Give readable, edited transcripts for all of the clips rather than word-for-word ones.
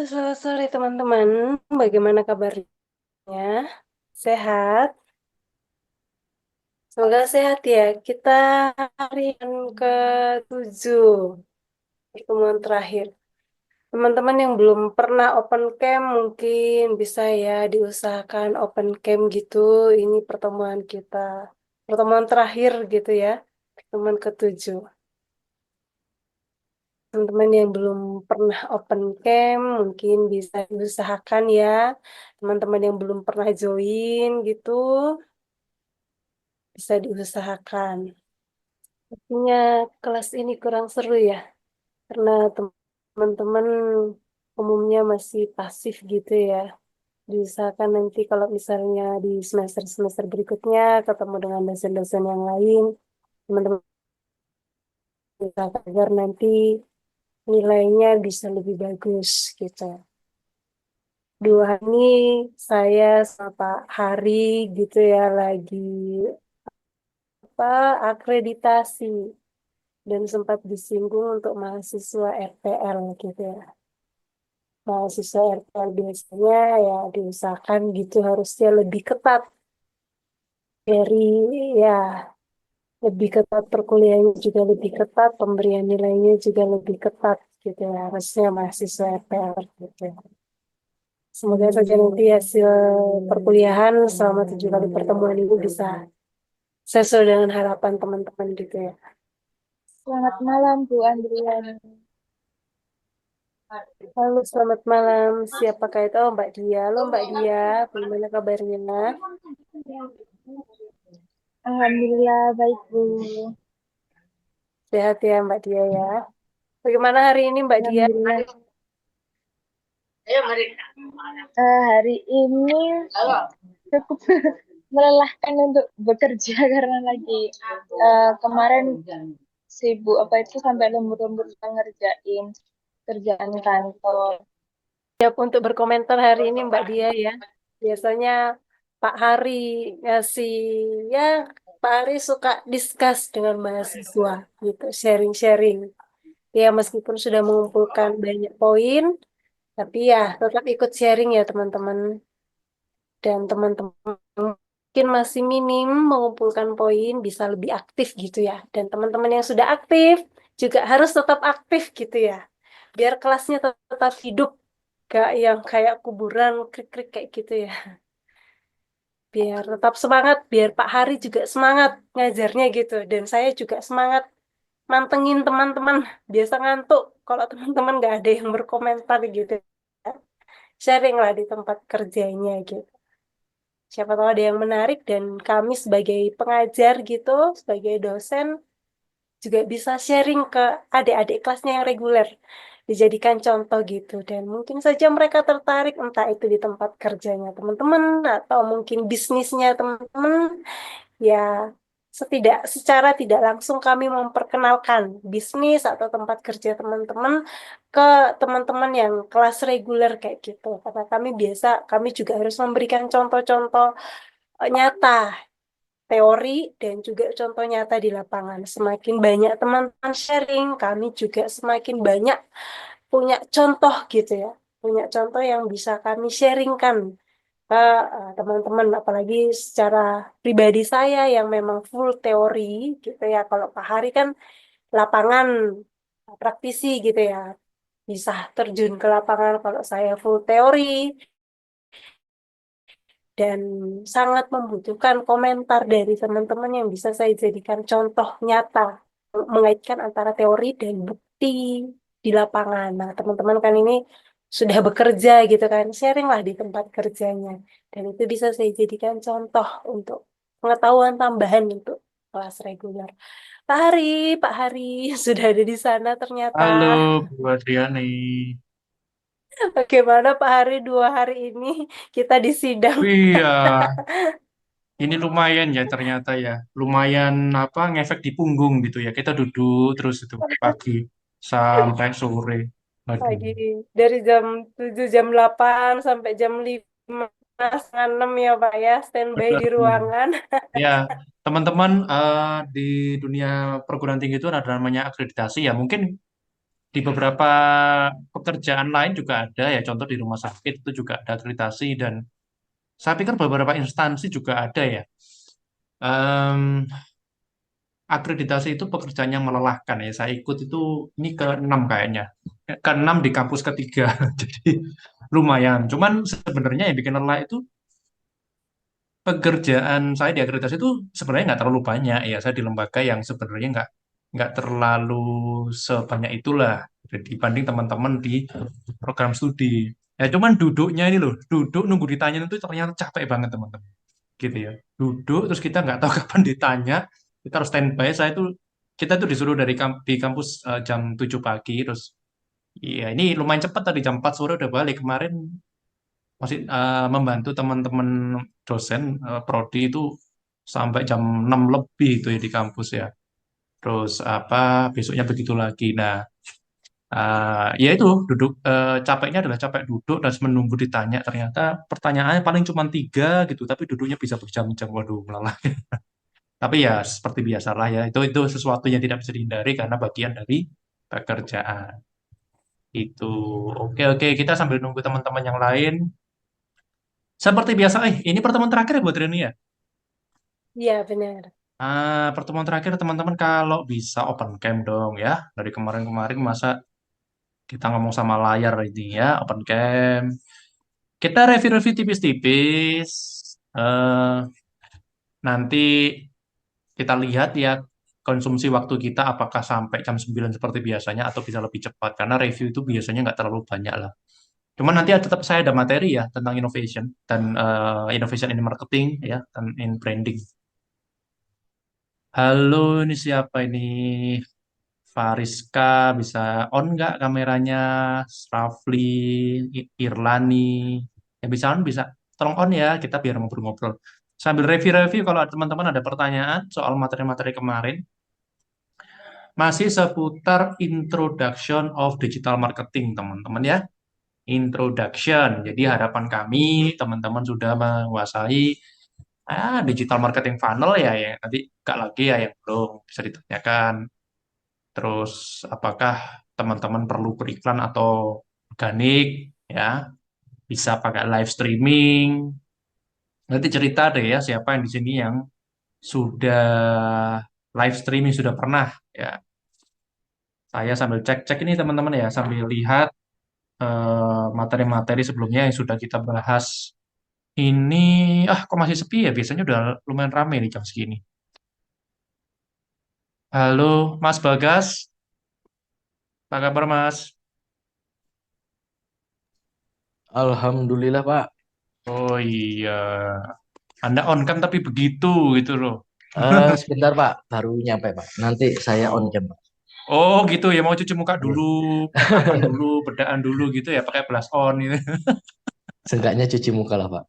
Selamat sore teman-teman. Bagaimana kabarnya? Sehat? Semoga sehat ya. Kita hari yang ke-7 pertemuan terakhir. Teman-teman yang belum pernah open cam mungkin bisa ya diusahakan open cam gitu. Ini pertemuan kita. Pertemuan terakhir gitu ya. Pertemuan ke-7. Teman-teman yang belum pernah open cam mungkin bisa diusahakan ya. Teman-teman yang belum pernah join gitu bisa diusahakan. Sepertinya kelas ini kurang seru ya karena teman-teman umumnya masih pasif gitu ya. Diusahakan nanti kalau misalnya di semester-semester berikutnya ketemu dengan dosen-dosen yang lain, teman-teman usahakan agar nanti nilainya bisa lebih bagus gitu. Dua hari ini saya sama Pak Hari gitu ya lagi apa akreditasi dan sempat disinggung untuk mahasiswa RPL gitu ya. Mahasiswa RPL biasanya ya diusahakan gitu harusnya lebih ketat dari ya lebih ketat perkuliahannya juga lebih ketat, pemberian nilainya juga lebih ketat gitu ya. Harusnya mahasiswa RPL gitu ya. Semoga saja nanti hasil perkuliahan selama 7 kali pertemuan ini bisa sesuai dengan harapan teman-teman gitu ya. Selamat malam, Bu Andriani. Halo, selamat malam. Siapakah itu? Oh, Mbak Dia. Halo, Mbak Dia. Bagaimana kabarnya? Alhamdulillah baik, Bu. Sehat ya, Mbak Dia ya. Bagaimana hari ini, Mbak Dia? Alhamdulillah. Hari ini cukup melelahkan untuk bekerja karena lagi kemarin sibuk apa itu sampai lembur-lembur ngerjain kerjaan kantor. Siap untuk berkomentar hari ini, Mbak Dia ya. Biasanya Pak Hari ngasih, ya Pak Hari suka discuss dengan mahasiswa gitu, sharing-sharing. Ya, meskipun sudah mengumpulkan banyak poin, tapi ya tetap ikut sharing ya teman-teman. Dan teman-teman mungkin masih minim mengumpulkan poin bisa lebih aktif gitu ya. Dan teman-teman yang sudah aktif juga harus tetap aktif gitu ya. Biar kelasnya tetap hidup, gak yang kayak kuburan krik-krik kayak gitu ya. Biar tetap semangat, biar Pak Hari juga semangat ngajarnya gitu. Dan saya juga semangat mantengin teman-teman. Biasa ngantuk kalau teman-teman gak ada yang berkomentar gitu. Sharing lah di tempat kerjanya gitu. Siapa tahu ada yang menarik dan kami sebagai pengajar gitu, sebagai dosen juga bisa sharing ke adik-adik kelasnya yang reguler, dijadikan contoh gitu. Dan mungkin saja mereka tertarik entah itu di tempat kerjanya teman-teman atau mungkin bisnisnya teman-teman. Ya, secara tidak langsung kami memperkenalkan bisnis atau tempat kerja teman-teman ke teman-teman yang kelas reguler kayak gitu. Karena kami juga harus memberikan contoh-contoh nyata, teori, dan juga contoh nyata di lapangan. Semakin banyak teman-teman sharing, kami juga semakin banyak punya contoh gitu ya. Punya contoh yang bisa kami sharingkan ke teman-teman, apalagi secara pribadi saya yang memang full teori gitu ya. Kalau Pak Hari kan lapangan, praktisi gitu ya. Bisa terjun ke lapangan kalau saya full teori dan sangat membutuhkan komentar dari teman-teman yang bisa saya jadikan contoh nyata mengaitkan antara teori dan bukti di lapangan. Nah, teman-teman kan ini sudah bekerja gitu kan, sharing lah di tempat kerjanya. Dan itu bisa saya jadikan contoh untuk pengetahuan tambahan untuk kelas reguler. Pak Hari sudah ada di sana ternyata. Halo, Bu Adriani. Bagaimana Pak Hari 2 hari ini kita di sidang? Iya, ini lumayan ya ternyata ya. Lumayan apa ngefek di punggung gitu ya. Kita duduk terus itu pagi sampai sore. Aduh, Pagi dari jam 8 sampai jam 5 setengah 6 ya Pak ya, standby di betul. ruangan. Ya, teman-teman di dunia perguruan tinggi itu ada namanya akreditasi ya. Mungkin di beberapa pekerjaan lain juga ada ya, contoh di rumah sakit itu juga ada akreditasi dan saya pikir beberapa instansi juga ada ya. Em, Akreditasi itu pekerjaan yang melelahkan ya. Saya ikut itu ini ke-6 kayaknya. Ke-6 di kampus ketiga. Jadi lumayan. Cuman sebenarnya yang bikin lelah itu pekerjaan saya di akreditasi itu sebenarnya nggak terlalu banyak ya. Saya di lembaga yang sebenarnya nggak terlalu sebanyak itulah dibanding teman-teman di program studi. Ya cuman duduknya ini loh, duduk nunggu ditanya itu ternyata capek banget teman-teman. Gitu ya. Duduk terus kita nggak tahu kapan ditanya, kita harus standby. Kita tuh disuruh di kampus jam 7 pagi terus iya ini lumayan cepat tadi jam 4 sore udah balik. Kemarin masih membantu teman-teman dosen prodi itu sampai jam 6 lebih itu ya di kampus ya. Terus apa besoknya begitu lagi. Nah, ya itu duduk capeknya adalah capek duduk dan menunggu ditanya. Ternyata pertanyaannya paling cuma 3 gitu, tapi duduknya bisa berjam-jam. Waduh, melelahkan. Tapi ya seperti biasalah ya, itu sesuatu yang tidak bisa dihindari karena bagian dari pekerjaan. Itu. Oke, oke, kita sambil nunggu teman-teman yang lain. Seperti biasa, ini pertemuan terakhir ya buat Reni ya? Iya, benar. Pertemuan terakhir teman-teman kalau bisa open cam dong ya. Dari kemarin-kemarin masa kita ngomong sama layar ini ya, open cam. Kita review-review tipis-tipis. Eh, Nanti kita lihat ya konsumsi waktu kita apakah sampai jam 9 seperti biasanya atau bisa lebih cepat. Karena review itu biasanya nggak terlalu banyak lah. Cuman nanti tetap saya ada materi ya tentang innovation dan innovation in marketing ya dan in branding. Halo, ini siapa ini? Fariska, bisa on nggak kameranya? Rafli, Irlani, yang bisa on bisa. Tolong on ya, kita biar ngobrol-ngobrol. Sambil review-review kalau teman-teman ada pertanyaan soal materi-materi kemarin, masih seputar introduction of digital marketing, teman-teman ya. Introduction. Jadi harapan kami teman-teman sudah menguasai digital marketing funnel ya, yang nanti nggak lagi ya yang belum bisa ditanyakan. Terus apakah teman-teman perlu beriklan atau organik ya? Bisa pakai live streaming. Nanti cerita deh ya siapa yang di sini yang sudah live streaming sudah pernah ya. Saya sambil cek-cek ini teman-teman ya, sambil lihat materi-materi sebelumnya yang sudah kita bahas. Ini kok masih sepi ya? Biasanya udah lumayan rame nih jam segini. Halo, Mas Bagas. Apa kabar, Mas? Alhamdulillah Pak. Oh iya, Anda on cam tapi begitu gitu loh. Sebentar Pak, baru nyampe Pak. Nanti saya on Oh, cam Pak. oh gitu ya, mau cuci muka Iya. dulu, make upan dulu, bedaan dulu gitu ya, pakai blush on gitu. Seenggaknya cuci muka lah Pak.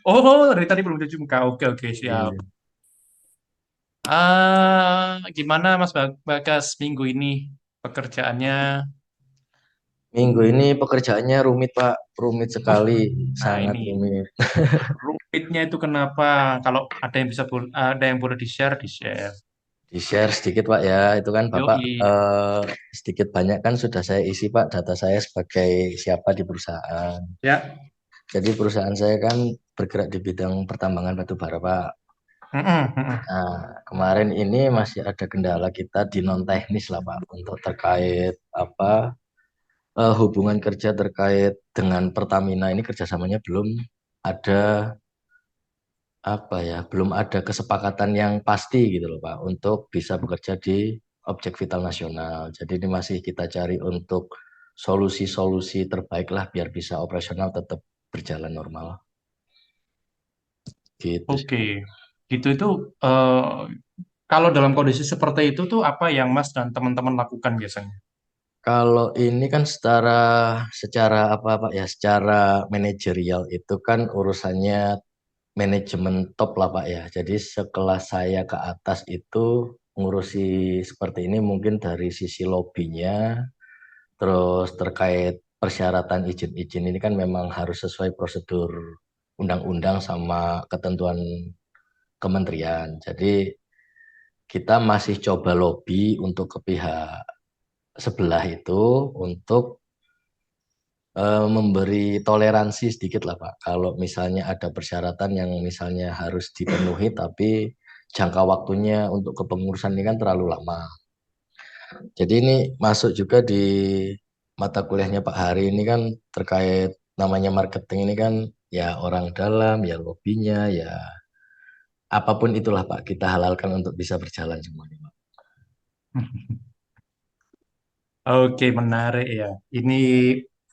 Oh, dari tadi belum cuci muka. Oke, oke, siap. Iya. Gimana Mas Bagas minggu ini pekerjaannya? Minggu ini pekerjaannya rumit Pak, rumit Oh, sekali, nah sangat ini rumit. rumitnya itu kenapa? Kalau ada yang ada yang boleh di-share, di-share. Di-share sedikit Pak ya, itu kan Bapak Yoi. sedikit banyak kan sudah saya isi Pak data saya sebagai siapa di perusahaan. Ya. Jadi perusahaan saya kan bergerak di bidang pertambangan batu bara Pak. Mm-mm, mm-mm. Nah, kemarin ini masih ada kendala kita di non teknis lah Pak untuk terkait apa hubungan kerja terkait dengan Pertamina ini kerjasamanya belum ada apa ya, belum ada kesepakatan yang pasti gitu loh Pak untuk bisa bekerja di objek vital nasional. Jadi ini masih kita cari untuk solusi-solusi terbaik lah biar bisa operasional tetap berjalan normal gitu sih Oke. Pak. Gitu itu eh, kalau dalam kondisi seperti itu tuh apa yang Mas dan teman-teman lakukan biasanya? Kalau ini kan secara secara apa Pak ya, secara manajerial itu kan urusannya manajemen top lah Pak ya. Jadi sekelas saya ke atas itu ngurusi seperti ini mungkin dari sisi lobbynya, terus terkait persyaratan izin-izin ini kan memang harus sesuai prosedur undang-undang sama ketentuan kementerian. Jadi kita masih coba lobby untuk ke pihak sebelah itu untuk memberi toleransi sedikit lah Pak. Kalau misalnya ada persyaratan yang misalnya harus dipenuhi, tapi jangka waktunya untuk kepengurusan ini kan terlalu lama. Jadi ini masuk juga di mata kuliahnya Pak Hari ini kan terkait namanya marketing ini kan ya orang dalam, ya lobbynya, ya apapun itulah Pak, kita halalkan untuk bisa berjalan semuanya Pak. Oke, menarik ya. Ini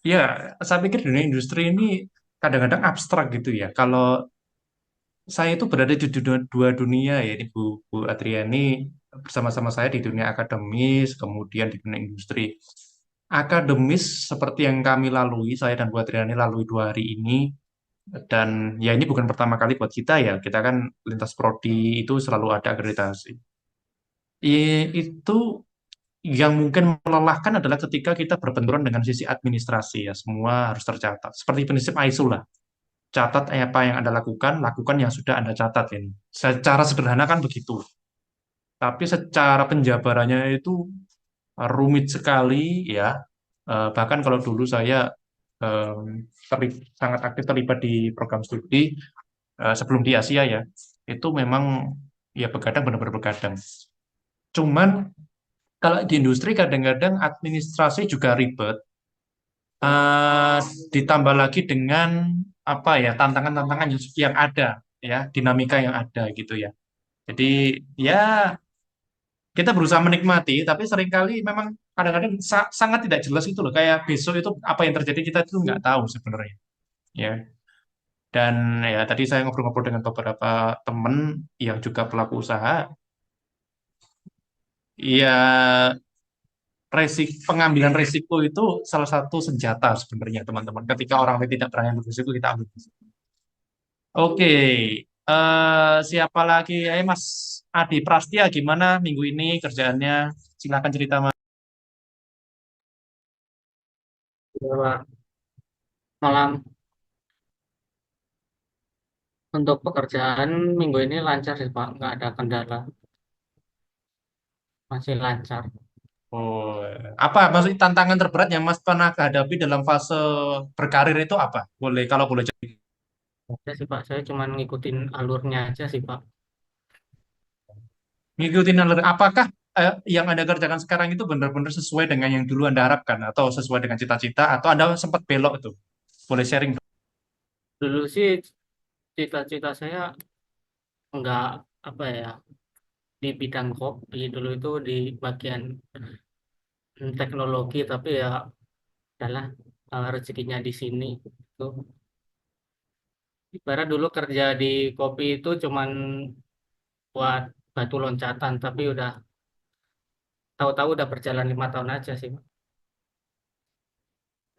ya, saya pikir dunia industri ini kadang-kadang abstrak gitu ya. Kalau saya itu berada di dua dunia ya, ini Bu Adriani bersama-sama saya di dunia akademis, kemudian di dunia industri. Akademis seperti yang kami lalui, saya dan Bu Adriani lalui 2 hari ini, dan ya ini bukan pertama kali buat kita ya, kita kan lintas prodi itu selalu ada akreditasi. Itu yang mungkin melelahkan adalah ketika kita berbenturan dengan sisi administrasi ya, semua harus tercatat. Seperti prinsip ISO lah, catat apa yang Anda lakukan, lakukan yang sudah Anda catat ini. Secara sederhana kan begitu. Tapi secara penjabarannya itu rumit sekali ya. Bahkan kalau dulu saya sangat aktif terlibat di program studi sebelum di Asia ya, itu memang ya begadang, benar-benar begadang. Cuman kalau di industri kadang-kadang administrasi juga ribet, eh, ditambah lagi dengan apa ya, tantangan-tantangan yang ada ya, dinamika yang ada gitu ya. Jadi ya kita berusaha menikmati, tapi seringkali memang kadang-kadang sangat tidak jelas itu loh. Kayak besok itu apa yang terjadi kita itu nggak tahu sebenarnya. Ya, dan ya tadi saya ngobrol-ngobrol dengan beberapa teman yang juga pelaku usaha. Ya, pengambilan risiko itu salah satu senjata sebenarnya teman-teman. Ketika orang lain tidak berani ambil risiko, kita ambil risiko. Oke, siapa lagi? Mas Adi Prastia, gimana minggu ini kerjaannya? Silakan cerita Mas. Selamat malam. Untuk pekerjaan minggu ini lancar sih Pak, nggak ada kendala, masih lancar. Oh, apa maksud tantangan terberat yang Mas pernah hadapi dalam fase berkarir itu apa? Boleh kalau boleh cerita. Ya sih Pak, saya cuma ngikutin alurnya aja sih Pak. Ngikutin alur, apakah yang Anda kerjakan sekarang itu benar-benar sesuai dengan yang dulu Anda harapkan atau sesuai dengan cita-cita atau Anda sempat belok itu? Boleh sharing dong. Dulu sih cita-cita saya nggak apa ya di bidang kopi, dulu itu di bagian teknologi, tapi ya adalah rezekinya di sini. Tuh. Ibarat dulu kerja di kopi itu cuman buat batu loncatan, tapi udah tahu-tahu udah berjalan 5 tahun aja sih Pak.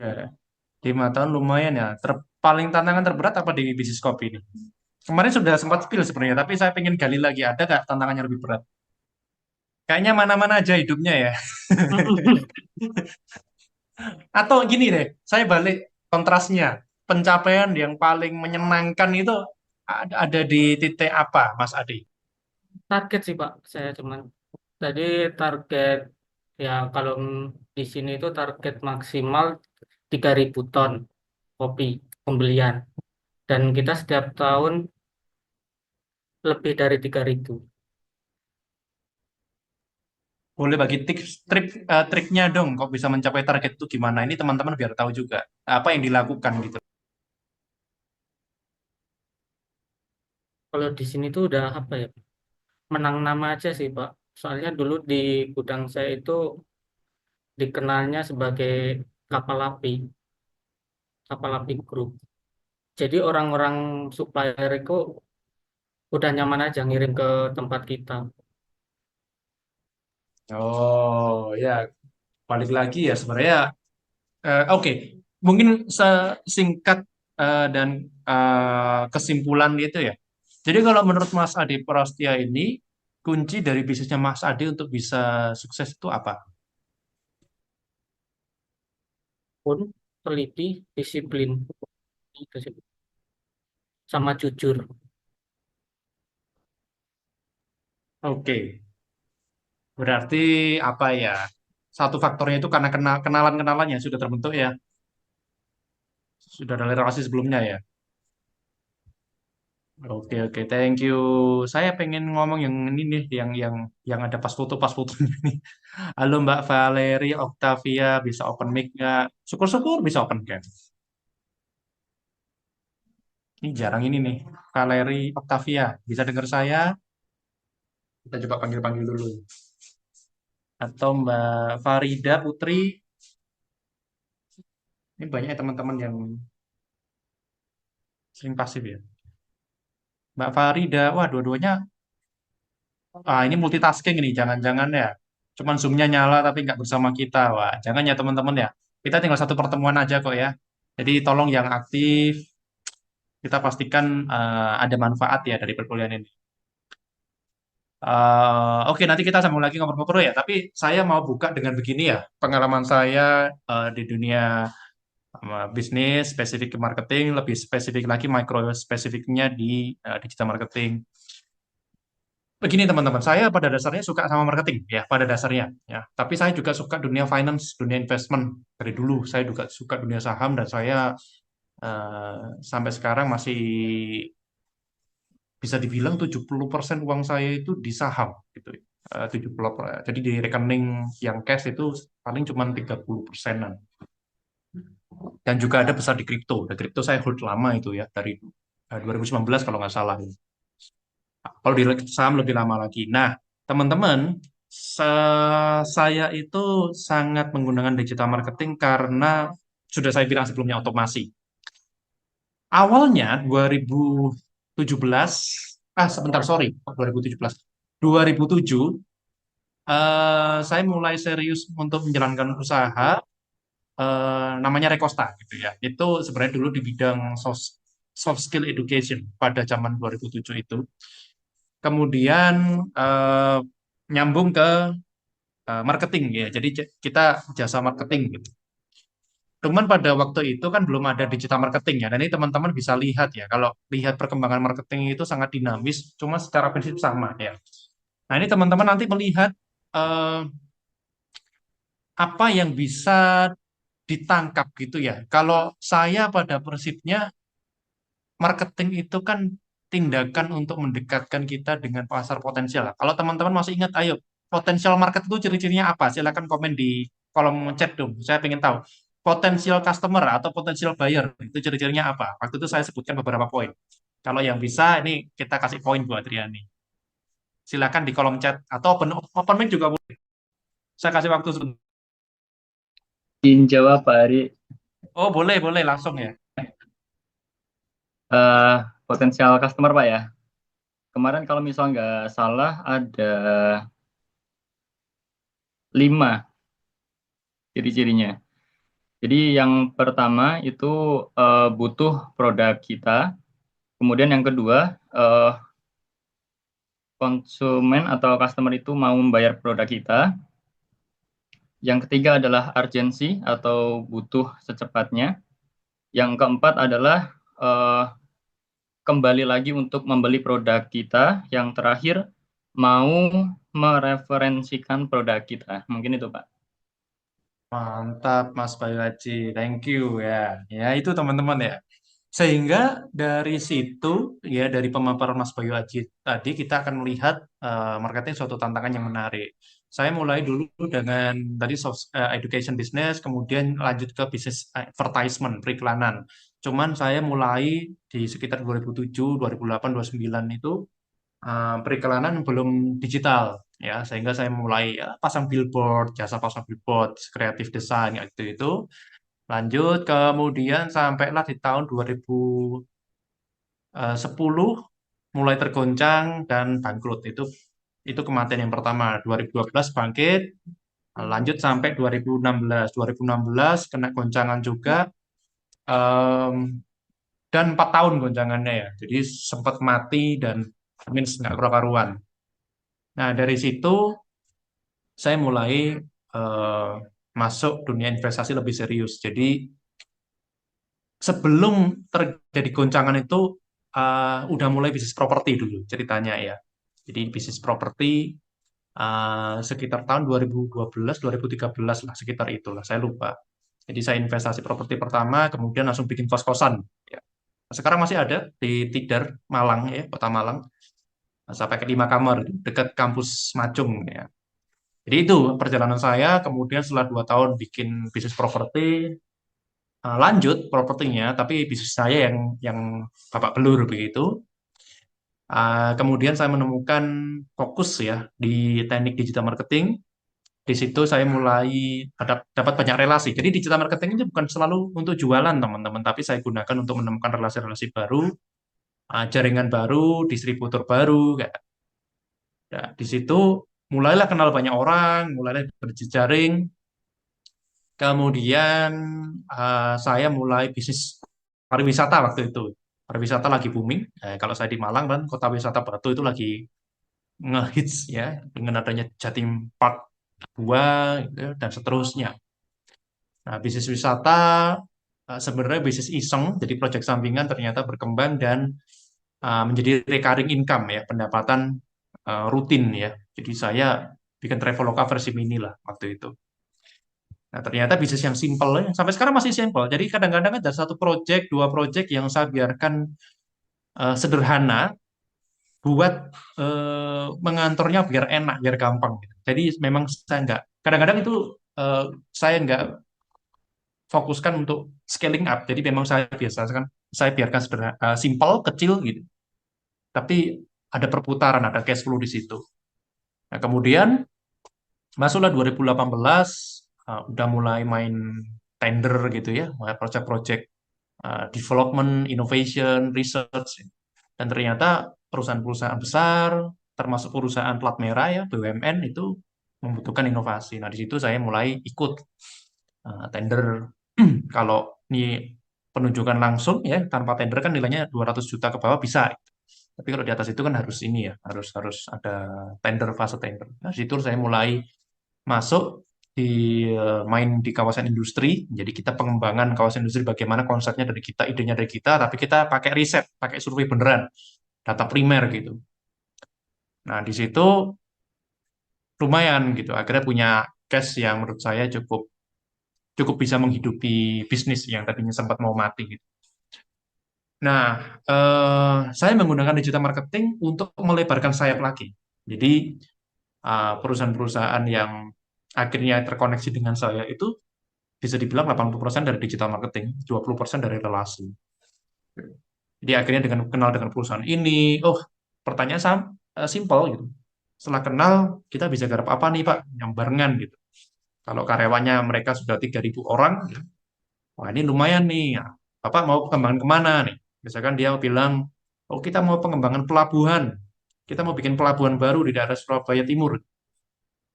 Ya, 5 tahun lumayan ya. Paling tantangan terberat apa di bisnis kopi ini? Kemarin sudah sempat spill sebenarnya, tapi saya pengen gali lagi. Ada nggak tantangannya lebih berat? Kayaknya mana-mana aja hidupnya ya. Atau gini deh, saya balik kontrasnya. Pencapaian yang paling menyenangkan itu ada di titik apa, Mas Adi? Target sih Pak, saya cuman tadi target ya kalau di sini itu target maksimal 3.000 ton kopi pembelian dan kita setiap tahun lebih dari 3.000. Boleh bagi tips, triknya dong, kok bisa mencapai target itu gimana? Ini teman-teman biar tahu juga apa yang dilakukan gitu. Kalau di sini tuh udah apa ya, menang nama aja sih Pak. Soalnya dulu di gudang saya itu dikenalnya sebagai kapal api grup. Jadi orang-orang supplier itu udah nyaman aja ngirim ke tempat kita. Oh ya, balik lagi ya sebenarnya. Oke, mungkin singkat dan kesimpulan itu ya. Jadi kalau menurut Mas Adi Prastia ini, kunci dari bisnisnya Mas Adi untuk bisa sukses itu apa? Pun teliti, disiplin, itu sih. Sama jujur. Oke, berarti apa ya? satu faktornya itu karena kenalan-kenalannya sudah terbentuk ya, sudah ada relasi sebelumnya ya. Oke oke, thank you. Saya pengen ngomong yang ini nih, yang ada pas fotonya nih. Halo Mbak Valerie Octavia, bisa open mic nggak? Syukur-syukur bisa open cam. Ini jarang ini nih, Valerie Octavia, bisa dengar saya? Kita coba panggil-panggil dulu. Atau Mbak Farida Putri, ini banyak ya teman-teman yang sering pasif ya. Mbak Farida, wah dua-duanya, ini multitasking ini, jangan-jangan ya. Cuman Zoom-nya nyala tapi nggak bersama kita, wah jangan ya teman-teman ya. Kita tinggal satu pertemuan aja kok ya. Jadi tolong yang aktif, kita pastikan ada manfaat ya dari perkuliahan ini. Oke, nanti kita sambung lagi ngobrol-ngobrol ya. Tapi saya mau buka dengan begini ya, pengalaman saya di dunia bisnis, spesifik ke marketing, lebih spesifik lagi micro spesifiknya di digital marketing. Begini teman-teman, saya pada dasarnya suka sama marketing ya, pada dasarnya ya. Tapi saya juga suka dunia finance, dunia investment dari dulu. Saya juga suka dunia saham dan saya sampai sekarang masih bisa dibilang 70% uang saya itu di saham gitu. 70, jadi di rekening yang cash itu paling cuma 30%-an. Dan juga ada besar di kripto. Di kripto saya hold lama itu ya, dari 2019 kalau nggak salah. Kalau di saham lebih lama lagi. Nah, teman-teman, saya itu sangat menggunakan digital marketing karena sudah saya bilang sebelumnya otomasi. Awalnya 2017, sebentar sorry, 2017. 2007, saya mulai serius untuk menjalankan usaha namanya Rekosta gitu ya. Itu sebenarnya dulu di bidang soft skill education pada zaman 2007 itu. Kemudian nyambung ke marketing ya. Jadi kita jasa marketing gitu. Cuman pada waktu itu kan belum ada digital marketing ya. Dan ini teman-teman bisa lihat ya, kalau lihat perkembangan marketing itu sangat dinamis, cuma secara prinsip sama ya. Nah, ini teman-teman nanti melihat eh, apa yang bisa ditangkap gitu ya. Kalau saya pada prinsipnya marketing itu kan tindakan untuk mendekatkan kita dengan pasar potensial. Kalau teman-teman masih ingat, ayo, potensial market itu ciri-cirinya apa? Silakan komen di kolom chat dong. Saya ingin tahu. Potensial customer atau potensial buyer itu ciri-cirinya apa? Waktu itu saya sebutkan beberapa poin. Kalau yang bisa, ini kita kasih poin buat Triani. Silakan di kolom chat atau open mic juga boleh. Saya kasih waktu sebentar. Izin jawab Pak Ari. Oh, boleh, boleh langsung ya. Eh, Potensial customer Pak ya. Kemarin kalau misalnya nggak salah ada 5 ciri-cirinya. Jadi yang pertama itu butuh produk kita. Kemudian yang kedua konsumen atau customer itu mau membayar produk kita. Yang ketiga adalah urgency atau butuh secepatnya. Yang keempat adalah kembali lagi untuk membeli produk kita. Yang terakhir, mau mereferensikan produk kita. Mungkin itu, Pak. Mantap, Mas Bayu Haji. Thank you ya. Ya, itu teman-teman ya. Sehingga dari situ, ya dari pemaparan Mas Bayu Haji tadi, kita akan melihat marketing suatu tantangan yang menarik. Saya mulai dulu dengan tadi education business, kemudian lanjut ke bisnis advertisement, periklanan. Cuman saya mulai di sekitar 2007, 2008, 2009 itu periklanan belum digital ya, sehingga saya mulai ya, pasang billboard, jasa pasang billboard, kreatif desain ya, itu lanjut kemudian sampailah di tahun 2010 mulai tergoncang dan bangkrut. Itu kematian yang pertama. 2012 bangkit, lanjut sampai 2016. 2016 kena goncangan juga, em, dan 4 tahun goncangannya ya. Jadi sempat mati dan minus nggak karuan. Nah, dari situ saya mulai eh, masuk dunia investasi lebih serius. Jadi sebelum terjadi goncangan itu udah mulai bisnis properti dulu ceritanya ya. Jadi bisnis properti sekitar tahun 2012, 2013 lah, sekitar itulah, saya lupa. Jadi saya investasi properti pertama, kemudian langsung bikin kos-kosan. Ya. Sekarang masih ada di Tidar, Malang ya, Kota Malang. Saya pakai 5 kamar dekat kampus Macung ya. Jadi itu perjalanan saya. Kemudian setelah 2 tahun bikin bisnis properti, lanjut propertinya, tapi bisnis saya yang babak belur begitu. Kemudian saya menemukan fokus ya di teknik digital marketing. Di situ saya mulai dapat banyak relasi. Jadi digital marketing ini bukan selalu untuk jualan teman-teman, tapi saya gunakan untuk menemukan relasi-relasi baru, jaringan baru, distributor baru. Kayak. Ya, di situ mulailah kenal banyak orang, mulailah berjejaring. Kemudian saya mulai bisnis pariwisata waktu itu. Pariwisata lagi booming. Kalau saya di Malang kan kota wisata Batu itu lagi ngehits ya dengan adanya Jatim Park 2 gitu, dan seterusnya. Nah, bisnis wisata sebenarnya bisnis iseng, jadi proyek sampingan ternyata berkembang dan menjadi recurring income ya, pendapatan rutin ya. Jadi saya bikin Traveloka versi mini lah waktu itu. Nah, ternyata bisnis yang simple ya, sampai sekarang masih simple. Jadi kadang-kadang ada satu project, dua project yang saya biarkan sederhana buat mengantornya biar enak, biar gampang. Gitu. Jadi memang saya nggak, kadang-kadang itu saya nggak fokuskan untuk scaling up. Jadi memang saya biarkan sederhana, simple, kecil gitu. Tapi ada perputaran, ada cash flow di situ. Nah, kemudian masuklah 2018, udah mulai main tender gitu ya, mulai project-project development, innovation, research. Dan ternyata perusahaan-perusahaan besar, termasuk perusahaan plat merah ya, BUMN itu membutuhkan inovasi. Nah, di situ saya mulai ikut tender. Kalau ini penunjukan langsung ya, tanpa tender kan nilainya 200 juta ke bawah bisa. Tapi kalau di atas itu kan harus ini ya, harus ada tender, fase tender. Nah, di situ saya mulai masuk main di kawasan industri. Jadi kita pengembangan kawasan industri bagaimana konsepnya dari kita, idenya dari kita, tapi kita pakai riset, pakai survei beneran, data primer gitu. Nah, di situ lumayan gitu. Akhirnya punya cash yang menurut saya cukup bisa menghidupi bisnis yang tadinya sempat mau mati gitu. Nah, saya menggunakan digital marketing untuk melebarkan sayap lagi. Jadi perusahaan-perusahaan yang akhirnya terkoneksi dengan saya itu bisa dibilang 80% dari digital marketing, 20% dari relasi. Jadi akhirnya dengan kenal dengan perusahaan ini, pertanyaan simpel gitu. Setelah kenal, kita bisa garap apa nih Pak? Yang barengan gitu. Kalau karyawannya mereka sudah 3.000 orang, ya, wah ini lumayan nih. Ya, Bapak mau pengembangan kemana nih? Misalkan dia bilang, oh kita mau pengembangan pelabuhan. Kita mau bikin pelabuhan baru di daerah Surabaya Timur.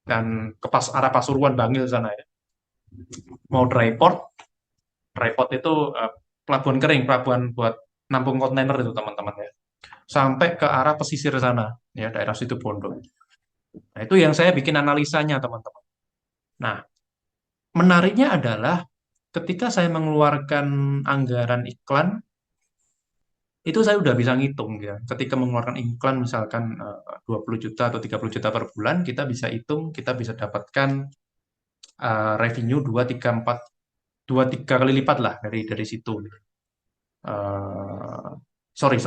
Dan ke arah Pasuruan, Bangil sana ya. Mau dry port itu pelabuhan kering, pelabuhan buat nampung kontainer itu teman-teman ya. Sampai ke arah pesisir sana, ya daerah situ Bondo. Nah, itu yang saya bikin analisanya teman-teman. Nah, menariknya adalah ketika saya mengeluarkan anggaran iklan, itu saya udah bisa ngitung ya. Ketika mengeluarkan iklan misalkan 20 juta atau 30 juta per bulan, kita bisa hitung, kita bisa dapatkan revenue 2-3 kali lipat lah dari situ. Sorry.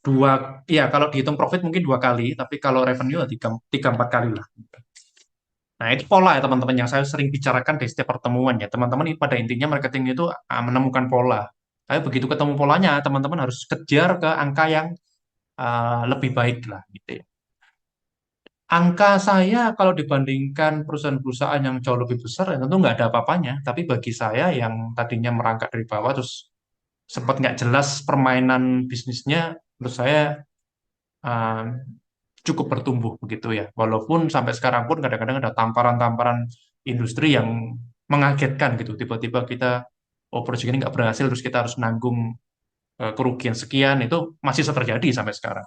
Kalau dihitung profit mungkin 2 kali, tapi kalau revenue 3-4 kali lah. Nah, itu pola ya teman-teman yang saya sering bicarakan di setiap pertemuan ya. Teman-teman pada intinya marketing itu menemukan pola. Tapi begitu ketemu polanya, teman-teman harus kejar ke angka yang lebih baik lah gitu ya. Angka saya kalau dibandingkan perusahaan-perusahaan yang jauh lebih besar, ya tentu nggak ada apa-apanya. Tapi bagi saya yang tadinya merangkak dari bawah, terus sempat nggak jelas permainan bisnisnya, menurut saya uh, cukup bertumbuh begitu ya. Walaupun sampai sekarang pun kadang-kadang ada tamparan-tamparan industri yang mengagetkan gitu. Tiba-tiba kita, proyek ini nggak berhasil, terus kita harus nanggung kerugian sekian, itu masih terjadi sampai sekarang.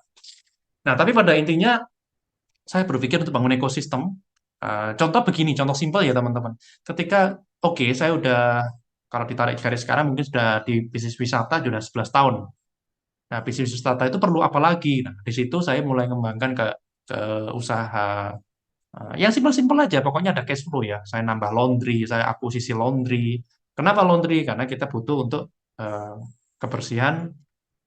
Nah, tapi pada intinya saya berpikir untuk bangun ekosistem. Contoh begini, contoh simpel ya teman-teman. Ketika, saya udah, kalau ditarik garis sekarang mungkin sudah di bisnis wisata sudah 11 tahun. Nah, bisnis wisata itu perlu apa lagi? Nah, di situ saya mulai mengembangkan ke usaha Yang simpel-simpel aja, pokoknya ada cash flow ya. Saya nambah laundry, saya akuisisi laundry. Kenapa laundry? Karena kita butuh untuk eh, kebersihan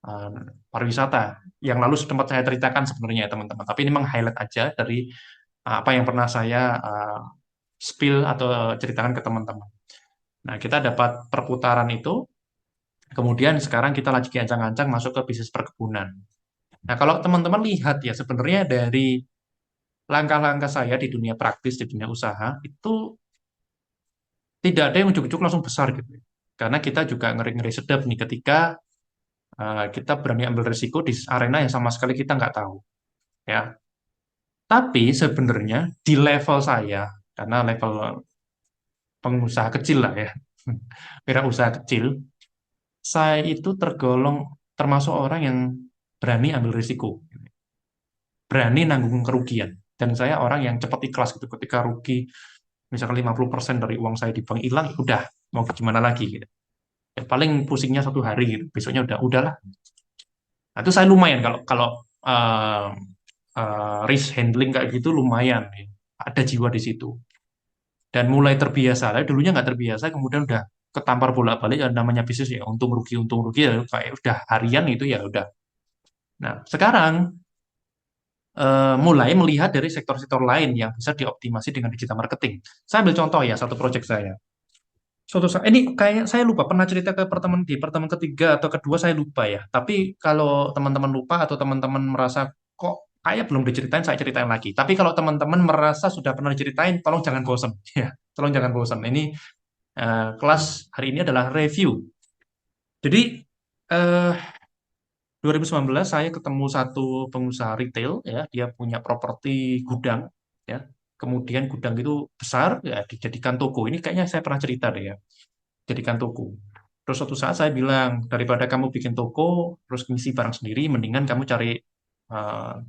eh, pariwisata. Yang lalu sempat saya ceritakan sebenarnya ya teman-teman. Tapi ini meng-highlight aja dari apa yang pernah saya spill atau ceritakan ke teman-teman. Nah, kita dapat perputaran itu, kemudian sekarang kita lagi ancang-ancang masuk ke bisnis perkebunan. Nah, kalau teman-teman lihat ya, sebenarnya dari langkah-langkah saya di dunia praktis, di dunia usaha, itu tidak ada yang ujuk-ujuk langsung besar gitu. Karena kita juga ngeri-ngeri sedap nih ketika kita berani ambil risiko di arena yang sama sekali kita nggak tahu. Ya, tapi sebenarnya di level saya, karena level pengusaha kecil lah ya, wirausaha kecil, saya itu tergolong termasuk orang yang berani ambil risiko, berani nanggung kerugian. Dan saya orang yang cepat ikhlas gitu ketika rugi, misalkan 50% dari uang saya di bank hilang, ya udah mau gimana lagi gitu. Ya, paling pusingnya 1 hari gitu. Besoknya udahlah. Nah, itu saya lumayan kalau kalau uh, risk handling kayak gitu lumayan ya. Ada jiwa di situ. Dan mulai terbiasa. Tapi dulunya nggak terbiasa, kemudian udah ketampar bolak-balik ya namanya bisnis ya untung rugi ya kayak udah harian itu ya udah. Nah, sekarang mulai melihat dari sektor-sektor lain yang bisa dioptimasi dengan digital marketing. Saya ambil contoh ya, satu proyek saya. Suatu saat, ini kayak saya lupa pernah cerita ke pertemuan di pertemuan ketiga atau kedua saya lupa ya. Tapi kalau teman-teman lupa atau teman-teman merasa kok kayak belum diceritain, saya ceritain lagi. Tapi kalau teman-teman merasa sudah pernah diceritain, tolong jangan bosan ya. Tolong jangan bosan. Ini kelas hari ini adalah review. Jadi eh, 2019 saya ketemu satu pengusaha retail ya, dia punya properti gudang ya. Kemudian gudang itu besar ya dijadikan toko. Ini kayaknya saya pernah cerita deh ya, jadikan toko. Terus suatu saat saya bilang, daripada kamu bikin toko terus ngisi barang sendiri, mendingan kamu cari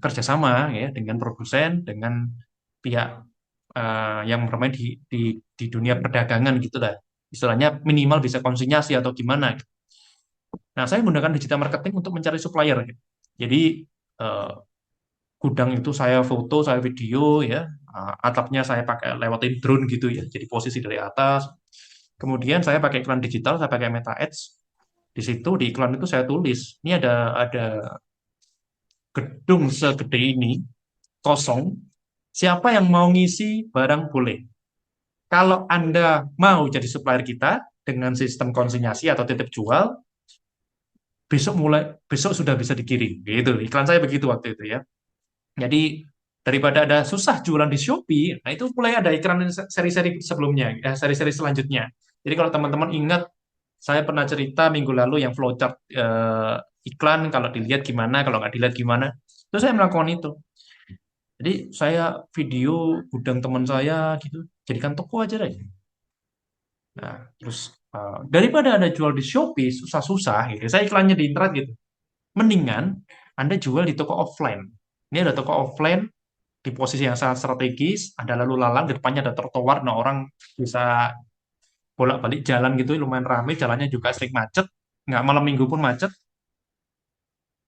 kerjasama ya dengan produsen, dengan pihak yang bermain di dunia perdagangan gitu lah. Istilahnya minimal bisa konsinyasi atau gimana. Nah, saya menggunakan digital marketing untuk mencari supplier gitu. Jadi eh, gudang itu saya foto, saya video ya, atapnya saya pakai lewatin drone gitu ya, jadi posisi dari atas. Kemudian saya pakai iklan digital, saya pakai Meta Ads. Di situ di iklan itu saya tulis, ini ada gedung segede ini kosong. Siapa yang mau ngisi barang boleh. Kalau Anda mau jadi supplier kita dengan sistem konsinyasi atau titip jual, besok sudah bisa dikirim. Gitu. Iklan saya begitu waktu itu ya. Jadi daripada ada susah jualan di Shopee, nah itu mulai ada iklan seri-seri sebelumnya, seri-seri selanjutnya. Jadi kalau teman-teman ingat, saya pernah cerita minggu lalu yang flowchart iklan, kalau dilihat gimana, kalau nggak dilihat gimana. Terus saya melakukan itu. Jadi saya video gudang teman saya gitu, jadikan toko aja deh. Nah, terus daripada Anda jual di Shopee susah-susah gitu, saya iklannya di internet gitu. Mendingan Anda jual di toko offline. Ini ada toko offline di posisi yang sangat strategis, ada lalu lalang, di depannya ada trotoar, nah orang bisa bolak-balik jalan gitu, lumayan ramai, jalannya juga sering macet, nggak malam minggu pun macet.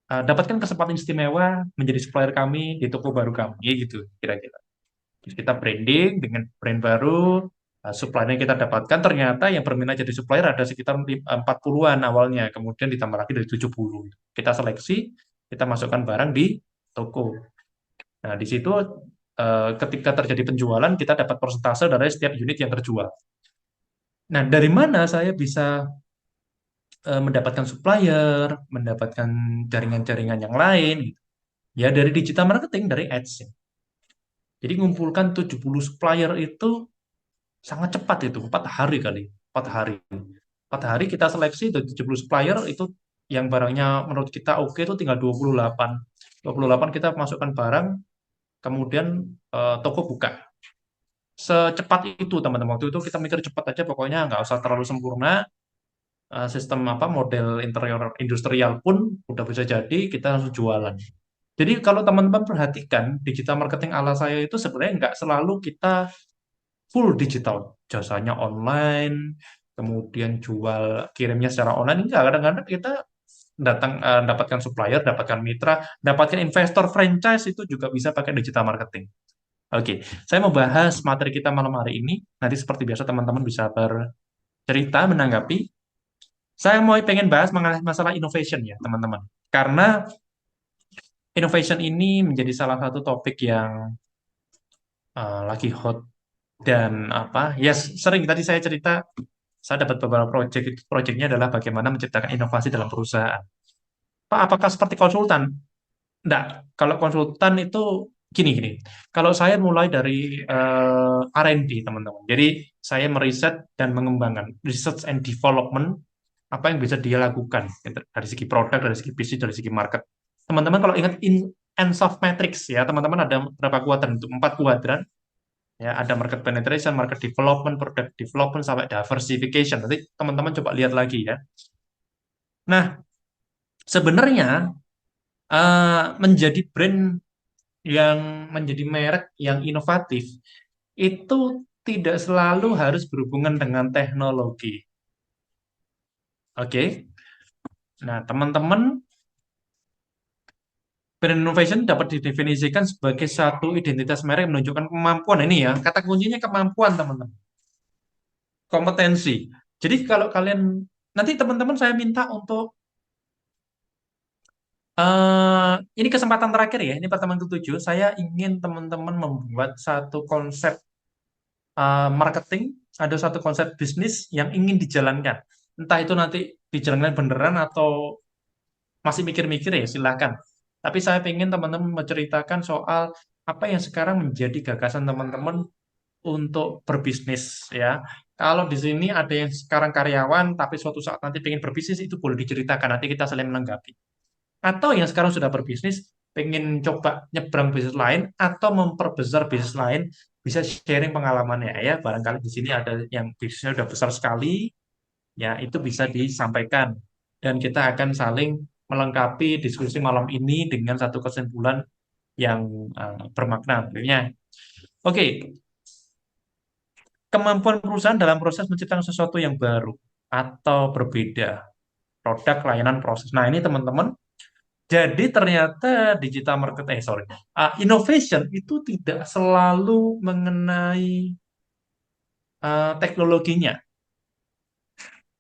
Dapatkan kesempatan istimewa menjadi supplier kami di toko baru kami, gitu kira-kira. Terus kita branding dengan brand baru, supplier yang kita dapatkan ternyata yang berminat jadi supplier ada sekitar 40-an awalnya, kemudian ditambah lagi dari 70. Kita seleksi, kita masukkan barang di toko. Nah, di situ ketika terjadi penjualan, kita dapat persentase dari setiap unit yang terjual. Nah, dari mana saya bisa mendapatkan supplier, mendapatkan jaringan-jaringan yang lain? Gitu. Ya, dari digital marketing, dari ads. Jadi, ngumpulkan 70 supplier itu sangat cepat itu, 4 hari kali. 4 hari. 4 hari kita seleksi dari 70 supplier itu yang barangnya menurut kita oke itu tinggal 28. 28 kita masukkan barang, kemudian toko buka. Secepat itu teman-teman. Waktu itu kita mikir cepat aja, pokoknya nggak usah terlalu sempurna. Sistem apa model interior industrial pun udah bisa jadi, kita langsung jualan. Jadi kalau teman-teman perhatikan, digital marketing ala saya itu sebenarnya nggak selalu kita full digital. Jasanya online, kemudian jual kirimnya secara online. Enggak, kadang-kadang kita dapatkan supplier, dapatkan mitra, dapatkan investor franchise itu juga bisa pakai digital marketing. Oke, saya mau bahas materi kita malam hari ini. Nanti seperti biasa teman-teman bisa bercerita, menanggapi. Saya mau pengen bahas mengenai masalah innovation ya, teman-teman. Karena innovation ini menjadi salah satu topik yang lagi hot dan apa? Ya sering tadi saya cerita, saya dapat beberapa project. Itu projectnya adalah bagaimana menciptakan inovasi dalam perusahaan. Pak, apakah seperti konsultan? Enggak. Kalau konsultan itu gini-gini. Kalau saya mulai dari R&D, teman-teman. Jadi saya meriset dan mengembangkan research and development apa yang bisa dia lakukan gitu. Dari segi produk, dari segi bisnis, dari segi market. Teman-teman kalau ingat Ansoff Matrix ya, teman-teman ada berapa kuadran? Untuk 4 kuadran. Ya, ada market penetration, market development, product development, sampai diversification. Nanti teman-teman coba lihat lagi ya. Nah, sebenarnya menjadi brand yang menjadi merek yang inovatif itu tidak selalu harus berhubungan dengan teknologi. Oke. Nah, teman-teman, brand innovation dapat didefinisikan sebagai satu identitas merek yang menunjukkan kemampuan. Ini ya, kata kuncinya kemampuan, teman-teman. Kompetensi. Jadi kalau kalian, nanti teman-teman saya minta untuk, ini kesempatan terakhir ya, ini pertemuan ke-7, saya ingin teman-teman membuat satu konsep marketing, ada satu konsep bisnis yang ingin dijalankan. Entah itu nanti dijalankan beneran atau masih mikir-mikir ya silahkan. Tapi saya ingin teman-teman menceritakan soal apa yang sekarang menjadi gagasan teman-teman untuk berbisnis ya. Kalau di sini ada yang sekarang karyawan tapi suatu saat nanti ingin berbisnis itu boleh diceritakan nanti kita saling menanggapi. Atau yang sekarang sudah berbisnis pengen coba nyebrang bisnis lain atau memperbesar bisnis lain bisa sharing pengalamannya ya. Barangkali di sini ada yang bisnisnya sudah besar sekali ya itu bisa disampaikan dan kita akan saling melengkapi diskusi malam ini dengan satu kesimpulan yang bermakna tentunya. Oke, kemampuan perusahaan dalam proses menciptakan sesuatu yang baru atau berbeda, produk, layanan, proses. Nah, ini teman-teman, jadi ternyata digital marketing, innovation itu tidak selalu mengenai teknologinya.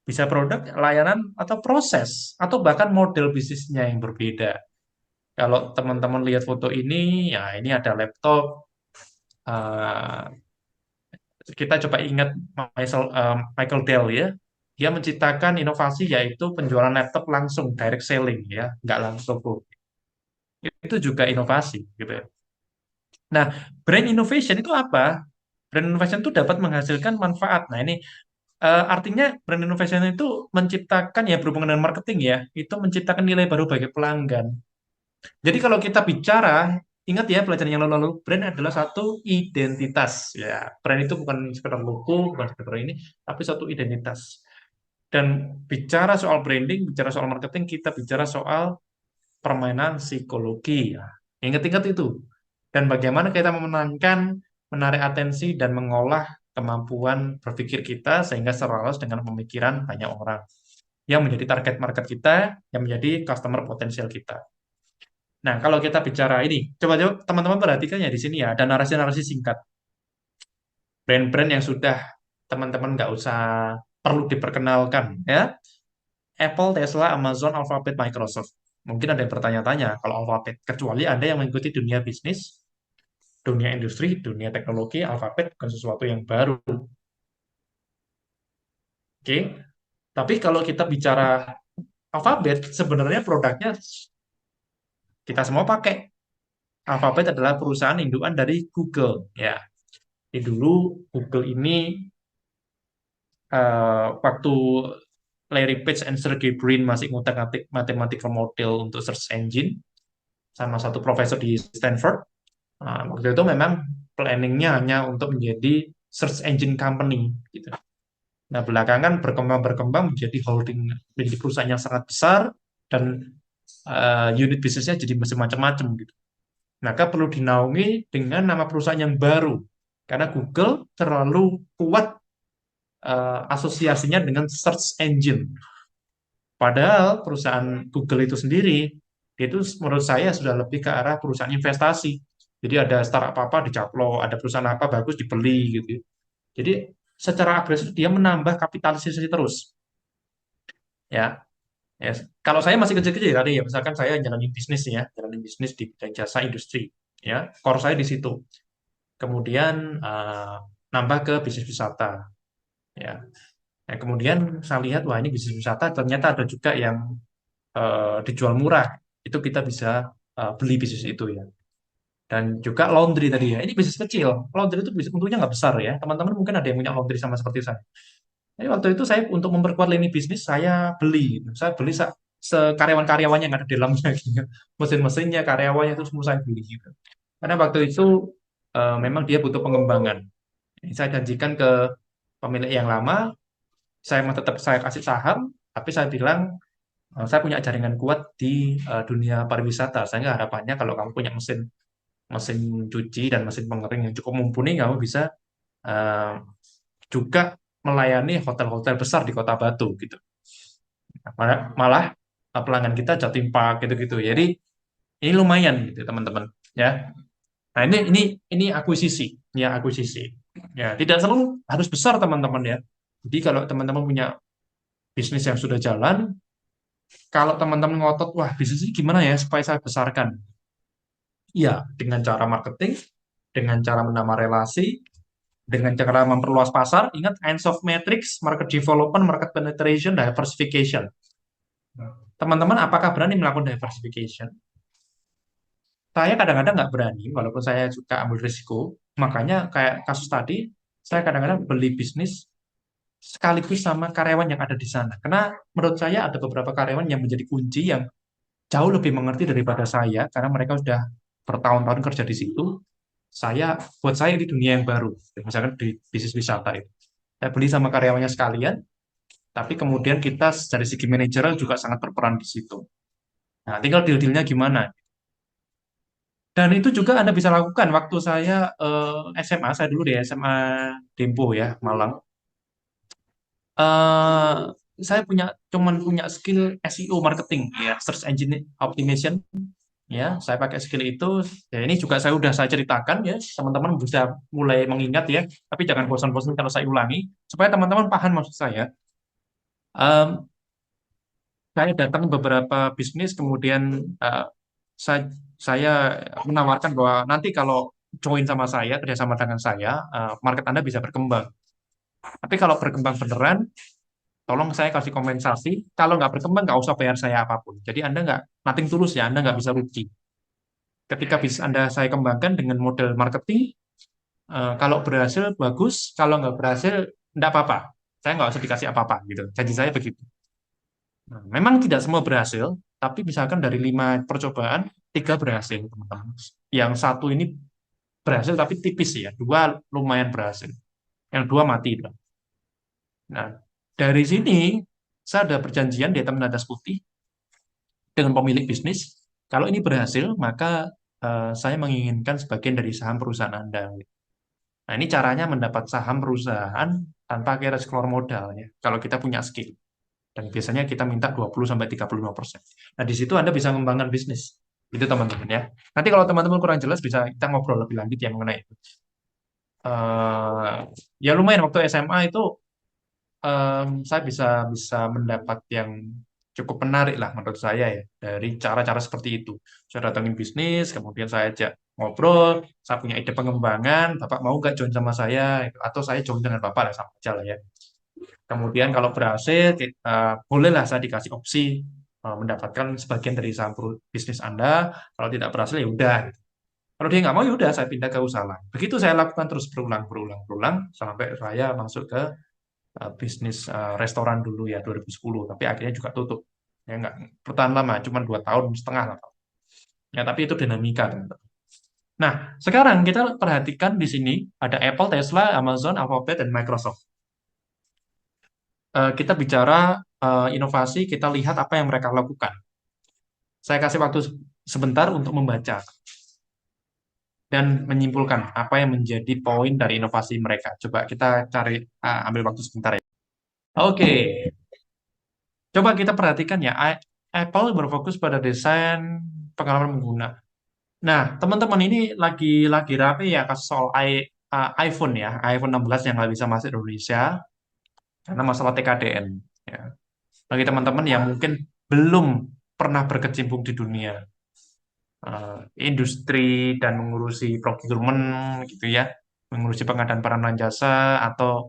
Bisa produk, layanan, atau proses, atau bahkan model bisnisnya yang berbeda. Kalau teman-teman lihat foto ini, ya ini ada laptop. Uh, kita coba ingat Michael Dell ya. Dia menciptakan inovasi yaitu penjualan laptop langsung, direct selling ya, nggak langsung toko. Itu juga inovasi gitu ya. Nah, brand innovation itu apa? Brand innovation itu dapat menghasilkan manfaat. Nah, ini artinya brand innovation itu menciptakan ya berhubungan dengan marketing ya, itu menciptakan nilai baru bagi pelanggan. Jadi kalau kita bicara, ingat ya pelajaran yang lalu-lalu, brand adalah satu identitas. Ya, brand itu bukan sekedar logo, bukan sekedar ini, tapi satu identitas. Dan bicara soal branding, bicara soal marketing, kita bicara soal permainan psikologi. Ya. Ingat-ingat itu. Dan bagaimana kita memenangkan, menarik atensi, dan mengolah kemampuan berpikir kita sehingga selaras dengan pemikiran banyak orang yang menjadi target market kita, yang menjadi customer potensial kita. Nah, kalau kita bicara ini, coba teman-teman perhatikan ya di sini ya, ada narasi-narasi singkat. Brand-brand yang sudah teman-teman nggak usah perlu diperkenalkan ya. Apple, Tesla, Amazon, Alphabet, Microsoft. Mungkin ada yang bertanya-tanya kalau Alphabet, kecuali Anda yang mengikuti dunia bisnis, dunia industri, dunia teknologi, Alphabet bukan sesuatu yang baru. Oke. Tapi kalau kita bicara Alphabet, sebenarnya produknya kita semua pakai. Alphabet adalah perusahaan indukan dari Google ya. Jadi dulu Google ini waktu Larry Page dan Sergey Brin masih ngutak-ngatik mathematical model untuk search engine sama satu profesor di Stanford. Waktu itu memang planningnya hanya untuk menjadi search engine company gitu. Nah belakangan berkembang menjadi holding, menjadi perusahaan yang sangat besar dan unit bisnisnya jadi macam-macam gitu. Maka perlu dinaungi dengan nama perusahaan yang baru karena Google terlalu kuat asosiasinya dengan search engine. Padahal perusahaan Google itu sendiri, itu menurut saya sudah lebih ke arah perusahaan investasi. Jadi ada startup apa dicaplo, ada perusahaan apa bagus dibeli gitu. Jadi secara agresif dia menambah kapitalisasi terus. Ya, ya. Kalau saya masih kecil-kecil tadi ya, misalkan saya jalanin bisnis di bidang jasa industri, ya, core saya di situ. Kemudian nambah ke bisnis wisata, ya. Nah, kemudian saya lihat wah ini bisnis wisata ternyata ada juga yang dijual murah. Itu kita bisa beli bisnis itu ya. Dan juga laundry tadi ya. Ini bisnis kecil. Laundry itu untungnya nggak besar ya. Teman-teman mungkin ada yang punya laundry sama seperti saya. Jadi waktu itu saya untuk memperkuat lini bisnis saya beli. Saya beli sekaryawan-karyawannya yang ada di dalamnya gitu. Mesin-mesinnya, karyawannya itu semua saya beli gitu. Karena waktu itu memang dia butuh pengembangan. Ini saya janjikan ke pemilik yang lama, tetap saya kasih saham, tapi saya bilang saya punya jaringan kuat di dunia pariwisata. Saya harapannya kalau kamu punya mesin mesin cuci dan mesin pengering yang cukup mumpuni, kamu bisa eh, juga melayani hotel-hotel besar di Kota Batu gitu. Malah pelanggan kita Jatim Park gitu-gitu. Jadi ini lumayan gitu teman-teman ya. Nah, ini akuisisi, ya akuisisi. Ya, tidak selalu harus besar teman-teman ya. Jadi kalau teman-teman punya bisnis yang sudah jalan, kalau teman-teman ngotot, wah bisnis ini gimana ya supaya saya besarkan? Ya, dengan cara marketing, dengan cara menambah relasi, dengan cara memperluas pasar. Ingat, Einstein of Matrix, market development, market penetration, diversification. Teman-teman, apakah berani melakukan diversification? Saya kadang-kadang nggak berani, walaupun saya suka ambil risiko. Makanya kayak kasus tadi, saya kadang-kadang beli bisnis sekaligus sama karyawan yang ada di sana. Karena menurut saya ada beberapa karyawan yang menjadi kunci yang jauh lebih mengerti daripada saya, karena mereka sudah bertahun-tahun kerja di situ. Buat saya di dunia yang baru, misalkan di bisnis wisata itu. Saya beli sama karyawannya sekalian, tapi kemudian kita dari segi manajerial juga sangat berperan di situ. Nah, tinggal deal-dealnya gimana. Dan itu juga Anda bisa lakukan waktu saya SMA, saya dulu di SMA Dempo ya, Malang. eh saya cuman punya skill SEO marketing ya, search engine optimization ya, saya pakai skill itu. Ya ini juga saya ceritakan ya, teman-teman bisa mulai mengingat ya, tapi jangan bosan-bosan kalau saya ulangi supaya teman-teman paham maksud saya. Em, saya datang beberapa bisnis kemudian eh, saya saya menawarkan bahwa nanti kalau join sama saya, kerjasama dengan saya, market Anda bisa berkembang. Tapi kalau berkembang beneran, tolong saya kasih kompensasi. Kalau nggak berkembang, nggak usah bayar saya apapun. Jadi Anda nggak, nothing tulus ya, Anda nggak bisa rugi. Ketika bisa Anda saya kembangkan dengan model marketing, kalau berhasil, bagus. Kalau nggak berhasil, nggak apa-apa. Saya nggak usah dikasih apa-apa, gitu. Janji saya begitu. Nah, memang tidak semua berhasil, tapi misalkan dari 5 percobaan, 3 berhasil, teman-teman. Yang satu ini berhasil, tapi tipis ya. 2 lumayan berhasil. Yang 2 mati. Nah, dari sini, saya ada perjanjian di atas atas putih dengan pemilik bisnis. Kalau ini berhasil, maka saya menginginkan sebagian dari saham perusahaan Anda. Nah, ini caranya mendapat saham perusahaan tanpa kira keluar modal ya. Kalau kita punya skill. Dan biasanya kita minta 20-35%. Nah, di situ Anda bisa mengembangkan bisnis. Itu teman-teman ya. Nanti kalau teman-teman kurang jelas bisa kita ngobrol lebih lanjut yang mengenai itu. Ya lumayan waktu SMA itu saya bisa bisa mendapat yang cukup menarik lah menurut saya ya dari cara-cara seperti itu. Saya datangin bisnis, kemudian saya ajak ngobrol, saya punya ide pengembangan, Bapak mau nggak join sama saya? Atau saya join dengan Bapak lah sama aja lah ya. Kemudian kalau berhasil, bolehlah saya dikasih opsi mendapatkan sebagian dari saham bisnis Anda. Kalau tidak berhasil ya udah. Kalau dia nggak mau ya udah saya pindah ke usaha lain. Begitu saya lakukan terus berulang sampai saya masuk ke bisnis restoran dulu ya 2010, tapi akhirnya juga tutup. Ya nggak bertahan lama, cuma 2 tahun setengah lah. Ya tapi itu dinamika teman-teman. Nah, sekarang kita perhatikan di sini ada Apple, Tesla, Amazon, Alphabet, dan Microsoft. Kita bicara inovasi, kita lihat apa yang mereka lakukan. Saya kasih waktu sebentar untuk membaca dan menyimpulkan apa yang menjadi poin dari inovasi mereka. Coba kita cari, ambil waktu sebentar ya. Oke, coba kita perhatikan ya. Apple berfokus pada desain pengalaman pengguna. Nah, teman-teman ini lagi rame ya kasus soal iPhone ya, iPhone 16 yang nggak bisa masuk Indonesia karena masalah TKDN. Ya. Bagi teman-teman yang mungkin belum pernah berkecimpung di dunia eh, industri dan mengurusi procurement gitu ya, mengurusi pengadaan barang dan jasa, atau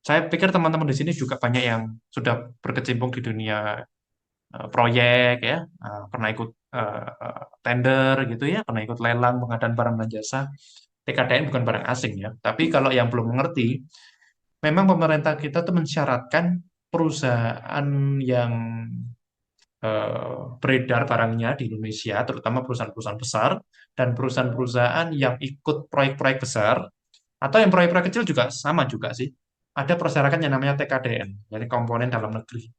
saya pikir teman-teman di sini juga banyak yang sudah berkecimpung di dunia proyek ya, pernah ikut tender gitu ya, pernah ikut lelang pengadaan barang dan jasa. TKDN bukan barang asing ya. Tapi kalau yang belum mengerti, memang pemerintah kita tuh mensyaratkan perusahaan yang beredar barangnya di Indonesia, terutama perusahaan-perusahaan besar dan perusahaan-perusahaan yang ikut proyek-proyek besar atau yang proyek-proyek kecil juga sama juga sih. Ada persyaratan yang namanya TKDN, jadi komponen dalam negeri.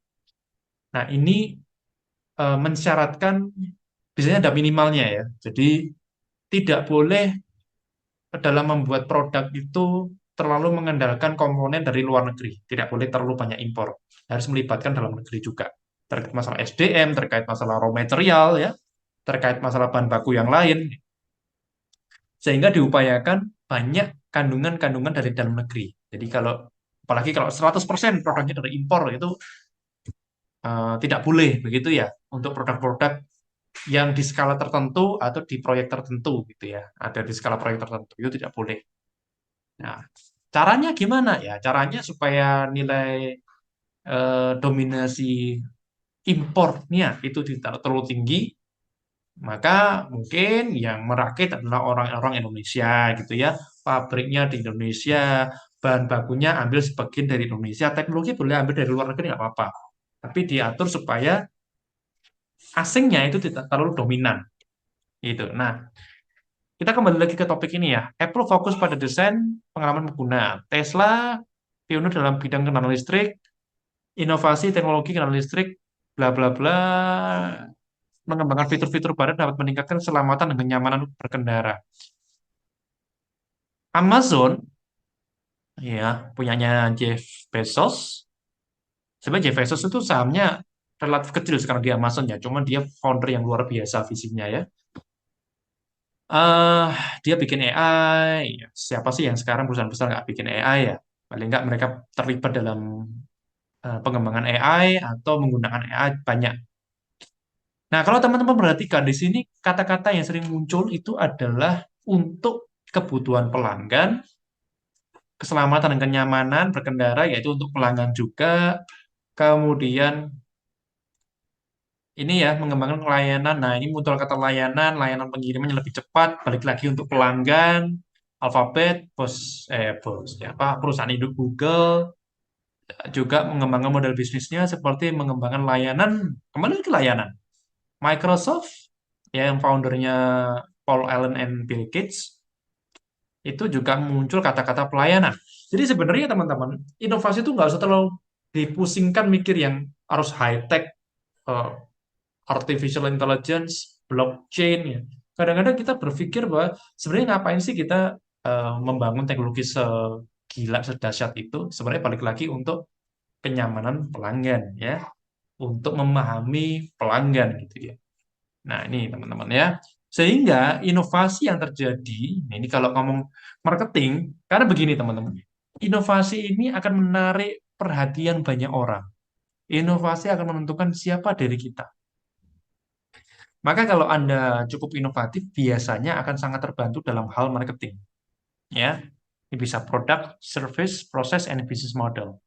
Nah, ini mensyaratkan biasanya ada minimalnya ya. Jadi tidak boleh dalam membuat produk itu terlalu mengandalkan komponen dari luar negeri. Tidak boleh terlalu banyak impor. Harus melibatkan dalam negeri juga. Terkait masalah SDM, terkait masalah raw material, ya, terkait masalah bahan baku yang lain. Sehingga diupayakan banyak kandungan-kandungan dari dalam negeri. Jadi apalagi kalau 100% produknya dari impor itu tidak boleh begitu ya untuk produk-produk yang di skala tertentu atau di proyek tertentu gitu ya. Ada di skala proyek tertentu itu tidak boleh. Nah, caranya gimana ya? Caranya supaya nilai dominasi impornya itu tidak terlalu tinggi, maka mungkin yang merakit adalah orang-orang Indonesia gitu ya. Pabriknya di Indonesia, bahan bakunya ambil sebagian dari Indonesia, teknologi boleh ambil dari luar negeri nggak apa-apa. Tapi diatur supaya asingnya itu tidak terlalu dominan gitu. Nah, kita kembali lagi ke topik ini ya. Apple fokus pada desain pengalaman pengguna. Tesla pionir dalam bidang kendaraan listrik, inovasi teknologi kendaraan listrik, bla bla bla, mengembangkan fitur-fitur baru dapat meningkatkan keselamatan dan kenyamanan berkendara. Amazon, ya, punyanya Jeff Bezos. Sebenarnya Jeff Bezos itu sahamnya relatif kecil sekarang di Amazon ya, cuma dia founder yang luar biasa visinya ya. eh Dia bikin AI. Ya, siapa sih yang sekarang perusahaan besar nggak bikin AI ya? Paling nggak mereka terlibat dalam pengembangan AI atau menggunakan AI banyak. Nah, kalau teman-teman perhatikan di sini kata-kata yang sering muncul itu adalah untuk kebutuhan pelanggan, keselamatan dan kenyamanan berkendara, yaitu untuk pelanggan juga. Kemudian ini ya mengembangkan layanan. Nah, ini muncul kata layanan, layanan pengiriman yang lebih cepat, balik lagi untuk pelanggan. Alphabet, ya, apa, perusahaan induk Google juga mengembangkan model bisnisnya seperti mengembangkan layanan, kembali ke layanan. Microsoft, ya, yang foundernya Paul Allen and Bill Gates, itu juga muncul kata-kata pelayanan. Jadi sebenarnya teman-teman, inovasi itu nggak usah terlalu dipusingkan mikir yang harus high-tech, eh, artificial intelligence, blockchain ya. Kadang-kadang kita berpikir bahwa sebenarnya ngapain sih kita membangun teknologi segila, sedahsyat itu? Sebenarnya balik lagi untuk kenyamanan pelanggan ya, untuk memahami pelanggan gitu ya. Nah, ini teman-teman ya. Sehingga inovasi yang terjadi, nah ini kalau ngomong marketing, karena begini teman-teman, inovasi ini akan menarik perhatian banyak orang. Inovasi akan menentukan siapa diri kita. Maka kalau Anda cukup inovatif, biasanya akan sangat terbantu dalam hal marketing. Ya, ini bisa produk, service, proses, and business model.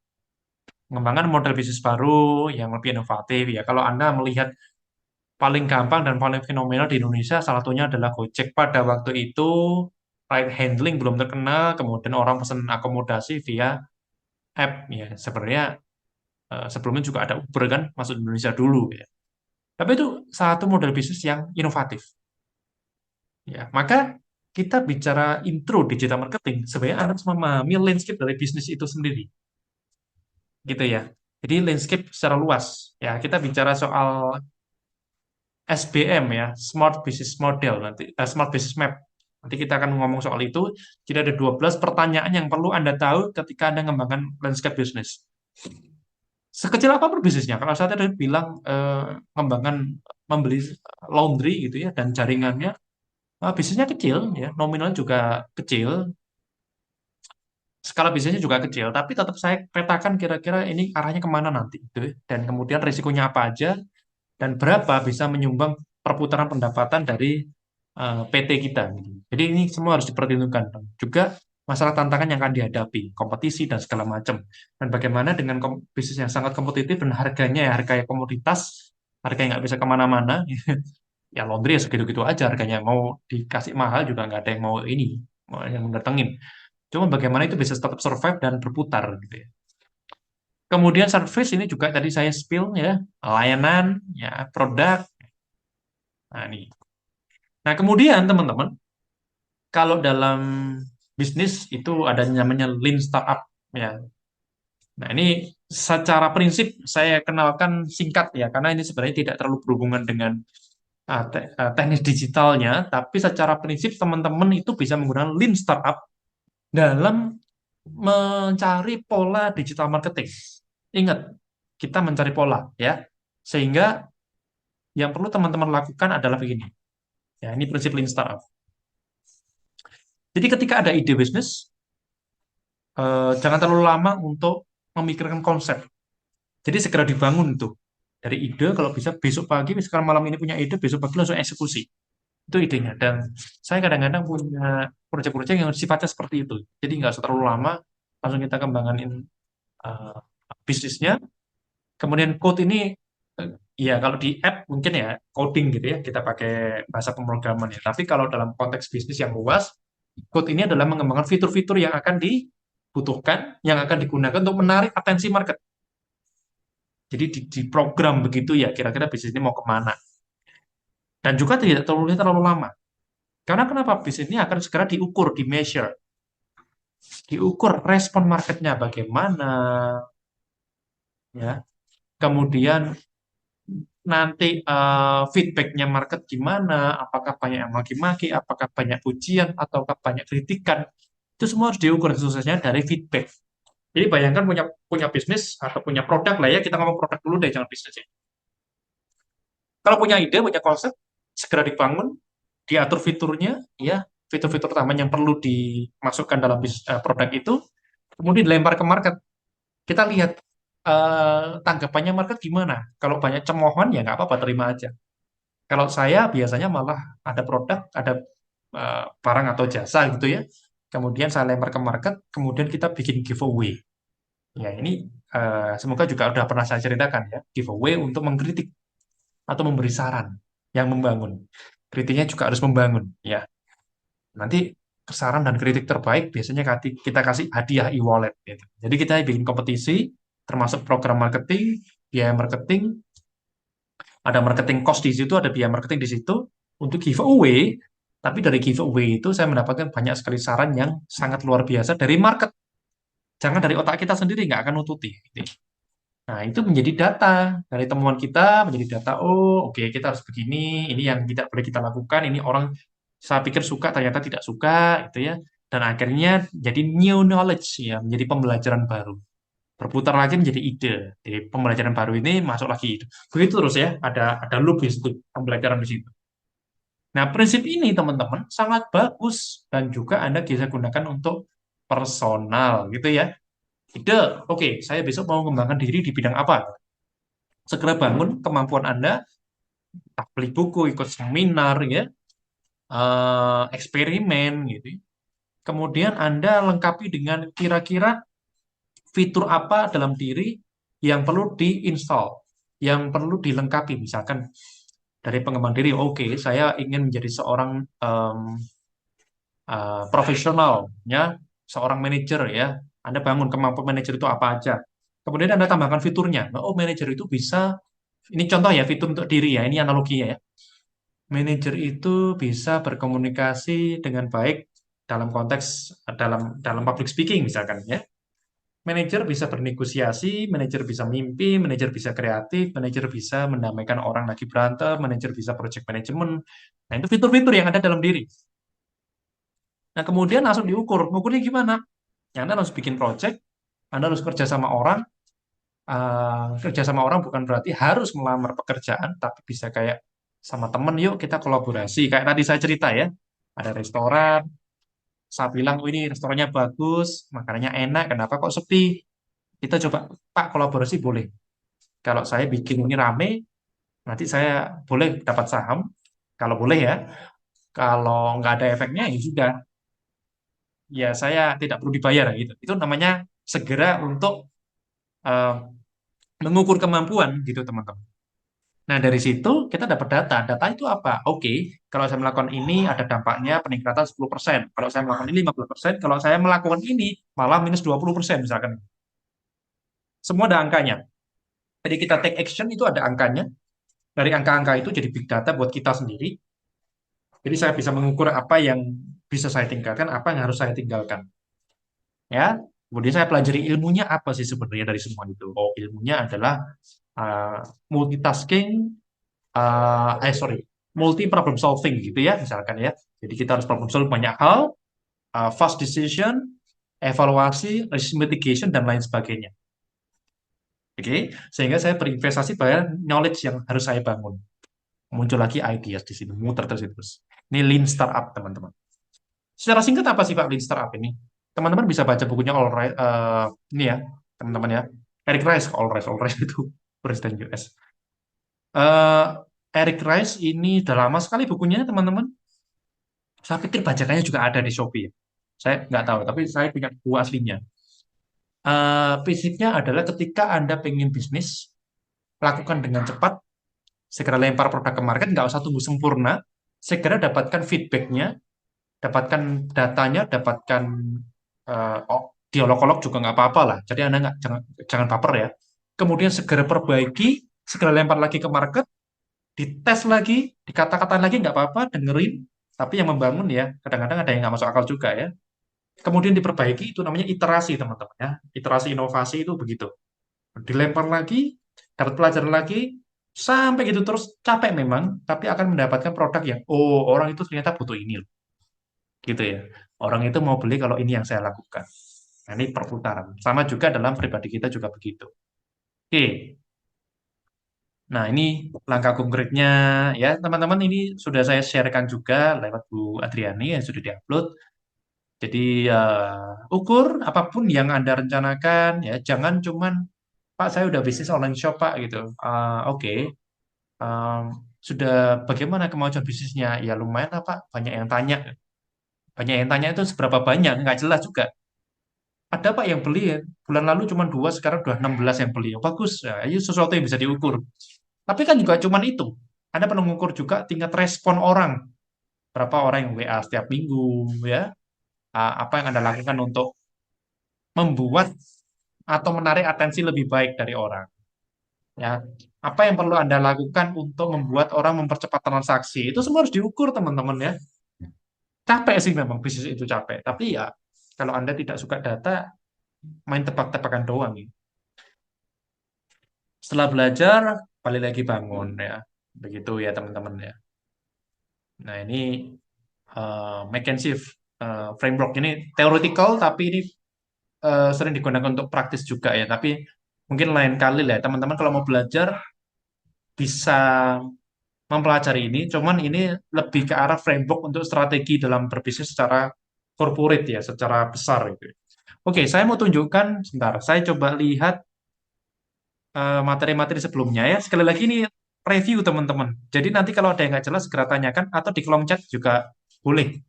Mengembangkan model bisnis baru yang lebih inovatif. Ya, kalau Anda melihat paling gampang dan paling fenomenal di Indonesia, salah satunya adalah Gojek. Pada waktu itu, ride handling belum terkenal, kemudian orang pesan akomodasi via app. Ya, sebenarnya sebelumnya juga ada Uber kan, masuk Indonesia dulu. Ya. Tapi itu satu model bisnis yang inovatif. Ya, maka kita bicara intro digital marketing, sebenarnya harus memahami landscape dari bisnis itu sendiri. Gitu ya. Jadi landscape secara luas. Ya, kita bicara soal SBM ya, Smart Business Model nanti, Smart Business Map. Nanti kita akan ngomong soal itu. Jadi ada 12 pertanyaan yang perlu Anda tahu ketika Anda mengembangkan landscape bisnis. Sekecil apapun bisnisnya. Kalau saya tadi bilang mengembangkan membeli laundry gitu ya dan jaringannya, Bisnisnya kecil, ya, nominal juga kecil, skala bisnisnya juga kecil, tapi tetap saya petakan kira-kira ini arahnya kemana nanti, gitu ya. Dan kemudian risikonya apa aja, dan berapa bisa menyumbang perputaran pendapatan dari PT kita, gitu. Jadi ini semua harus diperhitungkan. Juga masalah tantangan yang akan dihadapi, kompetisi dan segala macam. Dan bagaimana dengan bisnis yang sangat kompetitif dan harganya ya harga komoditas, harga yang nggak bisa kemana-mana, ya laundry ya segitu-gitu aja harganya. Mau dikasih mahal juga nggak ada yang mau ini, mau yang datengin. Cuma bagaimana itu bisa tetap survive dan berputar gitu ya. Kemudian service ini juga tadi saya spill ya, layanan, ya produk. Nah ini. Nah kemudian teman-teman, kalau dalam bisnis itu ada yang namanya lean startup ya. Nah ini secara prinsip saya kenalkan singkat ya, karena ini sebenarnya tidak terlalu berhubungan dengan teknis digitalnya, tapi secara prinsip teman-teman itu bisa menggunakan lean startup dalam mencari pola digital marketing. Ingat, kita mencari pola ya. Sehingga yang perlu teman-teman lakukan adalah begini. Ya, ini prinsip Lean Startup. Jadi ketika ada ide bisnis, jangan terlalu lama untuk memikirkan konsep. Jadi segera dibangun tuh. Dari ide, kalau bisa besok pagi, misalkan malam ini punya ide, besok pagi langsung eksekusi. Itu idenya. Dan saya kadang-kadang punya proyek-proyek yang sifatnya seperti itu. Jadi nggak usah terlalu lama, langsung kita kembangin uh, bisnisnya. Kemudian code ini, ya kalau di app mungkin ya coding gitu ya, kita pakai bahasa pemrograman ya. Tapi kalau dalam konteks bisnis yang luas, code ini adalah mengembangkan fitur-fitur yang akan dibutuhkan, yang akan digunakan untuk menarik atensi market. Jadi di program begitu ya, kira-kira bisnis ini mau kemana. Dan juga tidak terlalu lama. Karena kenapa bisnis ini akan segera diukur, di measure. Diukur respon marketnya bagaimana, ya. Kemudian nanti feedbacknya market gimana, apakah banyak yang maki-maki, apakah banyak pujian, ataukah banyak kritikan, itu semua harus diukur suksesnya dari feedback. Jadi bayangkan punya punya bisnis atau punya produk lah ya, kita ngomong produk dulu deh, jangan bisnis ya. Kalau punya ide, punya konsep, segera dibangun, diatur fiturnya, ya fitur-fitur utama yang perlu dimasukkan dalam produk itu, kemudian dilempar ke market. Kita lihat tanggapannya market gimana. Kalau banyak cemoohan ya nggak apa-apa, terima aja. Kalau saya biasanya malah ada produk, ada barang atau jasa gitu ya. Kemudian saya lempar ke market, kemudian kita bikin giveaway. Ya ini semoga juga udah pernah saya ceritakan ya, giveaway untuk mengkritik atau memberi saran yang membangun. Kritiknya juga harus membangun ya. Nanti saran dan kritik terbaik biasanya kita kasih hadiah e-wallet gitu. Jadi kita bikin kompetisi termasuk program marketing, biaya marketing, ada marketing cost di situ, ada biaya marketing di situ untuk giveaway. Tapi dari giveaway itu saya mendapatkan banyak sekali saran yang sangat luar biasa dari market. Jangan dari otak kita sendiri, nggak akan nututi. Gitu. Nah, itu menjadi data. Dari temuan kita menjadi data, oh oke, kita harus begini, ini yang tidak boleh kita lakukan, ini orang saya pikir suka, ternyata tidak suka, gitu ya. Dan akhirnya jadi new knowledge, ya, menjadi pembelajaran baru. Berputar lagi menjadi ide. Jadi pembelajaran baru ini masuk lagi. Begitu terus ya, ada loop di situ, pembelajaran di situ. Nah, prinsip ini teman-teman sangat bagus dan juga Anda bisa gunakan untuk personal gitu ya. Ide, oke, saya besok mau mengembangkan diri di bidang apa? Segera bangun kemampuan Anda, entah beli buku, ikut seminar ya, eksperimen gitu. Kemudian Anda lengkapi dengan kira-kira fitur apa dalam diri yang perlu diinstal, yang perlu dilengkapi. Misalkan dari pengembang diri, oke, saya ingin menjadi seorang profesional, ya, seorang manajer ya. Anda bangun kemampuan manajer itu apa aja. Kemudian Anda tambahkan fiturnya. Oh, manajer itu bisa, ini contoh ya, fitur untuk diri ya, ini analoginya ya. Manajer itu bisa berkomunikasi dengan baik dalam konteks dalam public speaking misalkan ya. Manajer bisa bernegosiasi, manajer bisa mimpi, manajer bisa kreatif, manajer bisa mendamaikan orang lagi berantem, manajer bisa project management. Nah, itu fitur-fitur yang ada dalam diri. Nah, kemudian langsung diukur. Ukurnya gimana? Ya, Anda harus bikin project, Anda harus kerja sama orang. Kerja sama orang bukan berarti harus melamar pekerjaan, tapi bisa kayak sama temen, yuk kita kolaborasi. Kayak tadi saya cerita ya, ada restoran, saya bilang, oh ini restorannya bagus, makanannya enak, kenapa kok sepi? Kita coba, Pak, kolaborasi boleh. Kalau saya bikin ini rame, nanti saya boleh dapat saham, kalau boleh ya. Kalau nggak ada efeknya, ya sudah. Ya saya tidak perlu dibayar gitu. Itu namanya segera untuk eh, mengukur kemampuan gitu teman-teman. Nah dari situ kita dapat data. Data itu apa? Oke, kalau saya melakukan ini ada dampaknya peningkatan 10%. Kalau saya melakukan ini 50%. Kalau saya melakukan ini malah minus 20% misalkan. Semua ada angkanya. Jadi kita take action itu ada angkanya. Dari angka-angka itu jadi big data buat kita sendiri. Jadi saya bisa mengukur apa yang bisa saya tingkatkan, apa yang harus saya tinggalkan. Ya, kemudian saya pelajari ilmunya apa sih sebenarnya dari semua itu. Oh, ilmunya adalah uh, multitasking, sorry, multi problem solving gitu ya, misalkan ya. Jadi kita harus problem solving banyak hal, fast decision, evaluasi, risk mitigation dan lain sebagainya. Oke, sehingga saya berinvestasi pada knowledge yang harus saya bangun. Muncul lagi ideas di sini, muter terus. Ini lean startup, teman-teman. Secara singkat apa sih Pak lean startup ini? Teman-teman bisa baca bukunya All Right, ini ya, teman-teman ya. Eric Rice, All Rice itu Presiden US. Eh, Eric Rice ini udah lama sekali bukunya, teman-teman. Saya pikir bajakannya juga ada di Shopee, ya. Saya nggak tahu, tapi saya punya buku aslinya. Prinsipnya adalah ketika Anda pengen bisnis, lakukan dengan cepat, segera lempar produk ke market, nggak usah tunggu sempurna, segera dapatkan feedbacknya, dapatkan datanya, dapatkan dialog-olog juga nggak apa-apa lah. Jadi Anda nggak jangan baper ya. Kemudian segera perbaiki, segera lempar lagi ke market, dites lagi, dikata-katain lagi nggak apa-apa, dengerin. Tapi yang membangun ya, kadang-kadang ada yang nggak masuk akal juga ya. Kemudian diperbaiki, itu namanya iterasi teman-teman ya. Iterasi inovasi itu begitu. Dilempar lagi, dapat pelajaran lagi, sampai gitu terus capek memang, tapi akan mendapatkan produk yang, oh orang itu ternyata butuh ini loh. Gitu ya. Orang itu mau beli kalau ini yang saya lakukan. Nah, ini perputaran. Sama juga dalam pribadi kita juga begitu. Oke. Nah, ini langkah konkretnya ya, teman-teman ini sudah saya sharekan juga lewat Bu Adriani yang sudah diupload. Jadi ukur apapun yang Anda rencanakan ya, jangan cuman Pak saya udah bisnis online shop Pak gitu. Oke. Um, sudah bagaimana kemajuan bisnisnya? Ya lumayan lah Pak, banyak yang tanya. Banyak yang tanya itu seberapa banyak, nggak jelas juga. Ada Pak yang beli ya, bulan lalu cuma 2, sekarang udah 16 yang beli. Oh, bagus, ya, itu sesuatu yang bisa diukur. Tapi kan juga cuma itu. Anda perlu mengukur juga tingkat respon orang. Berapa orang yang WA setiap minggu, ya. Apa yang Anda lakukan untuk membuat atau menarik atensi lebih baik dari orang. Ya, apa yang perlu Anda lakukan untuk membuat orang mempercepat transaksi? Itu semua harus diukur, teman-teman ya. Capek sih memang bisnis itu capek. Tapi ya, kalau Anda tidak suka data, main tebak-tebakan doang ya. Setelah belajar, balik lagi bangun ya. Begitu ya teman-teman ya. Nah ini McKinsey framework ini theoretical tapi ini sering digunakan untuk praktis juga ya. Tapi mungkin lain kali lah ya. Teman-teman kalau mau belajar bisa mempelajari ini. Cuman ini lebih ke arah framework untuk strategi dalam berbisnis secara corporate ya, secara besar gitu. Oke, saya mau tunjukkan sebentar. Saya coba lihat materi-materi sebelumnya ya. Sekali lagi ini review teman-teman. Jadi nanti kalau ada yang nggak jelas segera tanyakan atau di kolom chat juga boleh.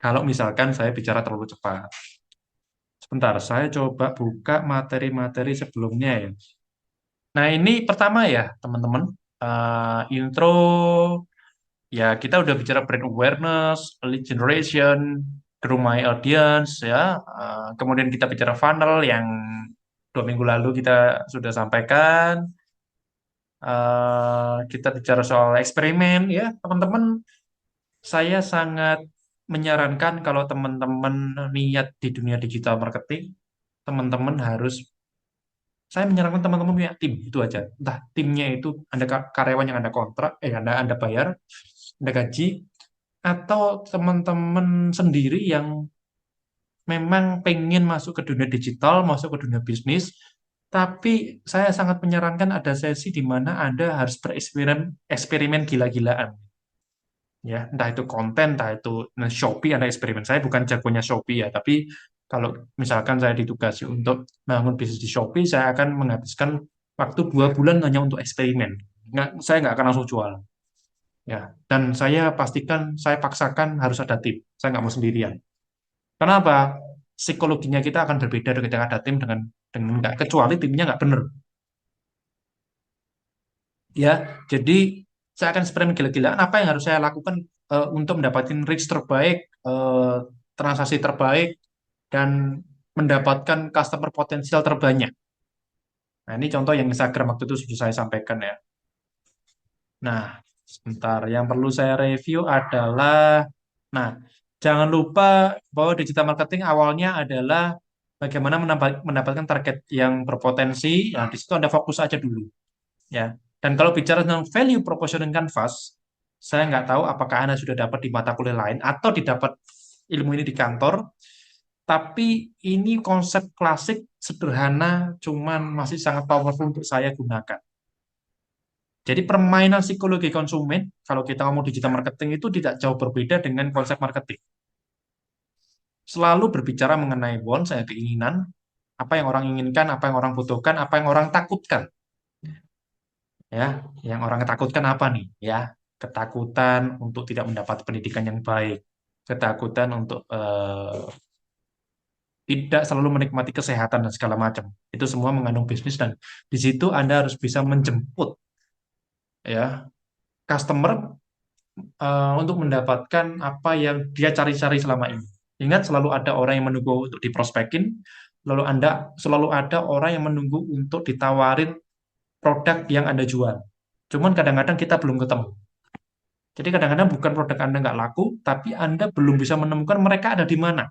Kalau misalkan saya bicara terlalu cepat. Sebentar, saya coba buka materi-materi sebelumnya ya. Nah ini pertama ya teman-teman. Intro, ya kita udah bicara brand awareness, lead generation, grow my audience ya. Kemudian kita bicara funnel yang 2 minggu lalu kita sudah sampaikan. Kita bicara soal eksperimen ya teman-teman, saya sangat menyarankan kalau teman-teman niat di dunia digital marketing, teman-teman harus, saya menyarankan teman-teman punya tim itu aja, entah timnya itu Anda karyawan yang Anda kontrak, Anda bayar, Anda gaji, atau teman-teman sendiri yang memang pengen masuk ke dunia digital, masuk ke dunia bisnis, tapi saya sangat menyarankan ada sesi di mana Anda harus bereksperimen eksperimen gila-gilaan. ya, entah itu konten, entah itu Shopee, ada eksperimen. Saya bukan jagonya Shopee ya, tapi kalau misalkan saya ditugasi untuk bangun bisnis di Shopee, saya akan menghabiskan waktu 2 bulan hanya untuk eksperimen. Saya nggak akan langsung jual. Ya, dan saya pastikan, saya paksakan harus ada tim. Saya nggak mau sendirian. Kenapa? Psikologinya kita akan berbeda ketika ada tim dengan nggak, kecuali timnya nggak benar. Ya, jadi saya akan eksperimen gila-gilaan apa yang harus saya lakukan untuk mendapatkan reach terbaik, transaksi terbaik, dan mendapatkan customer potensial terbanyak. Nah, ini contoh yang Instagram waktu itu sudah saya sampaikan ya. Nah, sebentar. Yang perlu saya review adalah, nah, jangan lupa bahwa digital marketing awalnya adalah bagaimana mendapatkan target yang berpotensi. Nah, di situ Anda fokus aja dulu, ya. Dan kalau bicara tentang value proposition canvas, saya nggak tahu apakah Anda sudah dapat di mata kuliah lain atau didapat ilmu ini di kantor, tapi ini konsep klasik, sederhana, cuman masih sangat powerful untuk saya gunakan. Jadi permainan psikologi konsumen, kalau kita ngomong digital marketing itu tidak jauh berbeda dengan konsep marketing. Selalu berbicara mengenai wants, keinginan, apa yang orang inginkan, apa yang orang butuhkan, apa yang orang takutkan. Ya, yang orang takutkan apa nih? Ya, ketakutan untuk tidak mendapat pendidikan yang baik, ketakutan untuk tidak selalu menikmati kesehatan dan segala macam. Itu semua mengandung bisnis dan di situ Anda harus bisa menjemput ya customer untuk mendapatkan apa yang dia cari-cari selama ini. Ingat selalu ada orang yang menunggu untuk diprospekin, lalu selalu ada orang yang menunggu untuk ditawarin produk yang Anda jual. Cuman kadang-kadang kita belum ketemu. Jadi kadang-kadang bukan produk Anda nggak laku, tapi Anda belum bisa menemukan mereka ada di mana.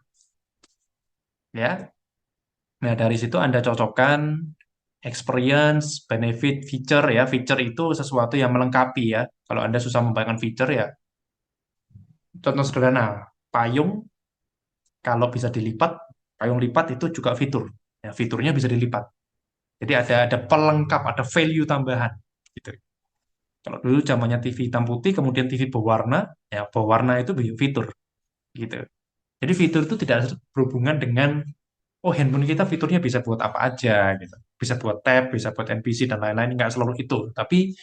Ya, nah dari situ Anda cocokkan experience, benefit, feature ya. Feature itu sesuatu yang melengkapi ya. Kalau Anda susah membayangkan feature ya, contoh sederhana, payung kalau bisa dilipat, payung lipat itu juga fitur. Ya, fiturnya bisa dilipat. Jadi ada pelengkap, ada value tambahan gitu. Kalau dulu zamannya TV hitam putih, kemudian TV berwarna, ya berwarna itu fitur gitu. Jadi fitur itu tidak berhubungan dengan oh handphone kita fiturnya bisa buat apa aja gitu. Bisa buat tab, bisa buat NPC dan lain-lain, nggak selalu itu. Tapi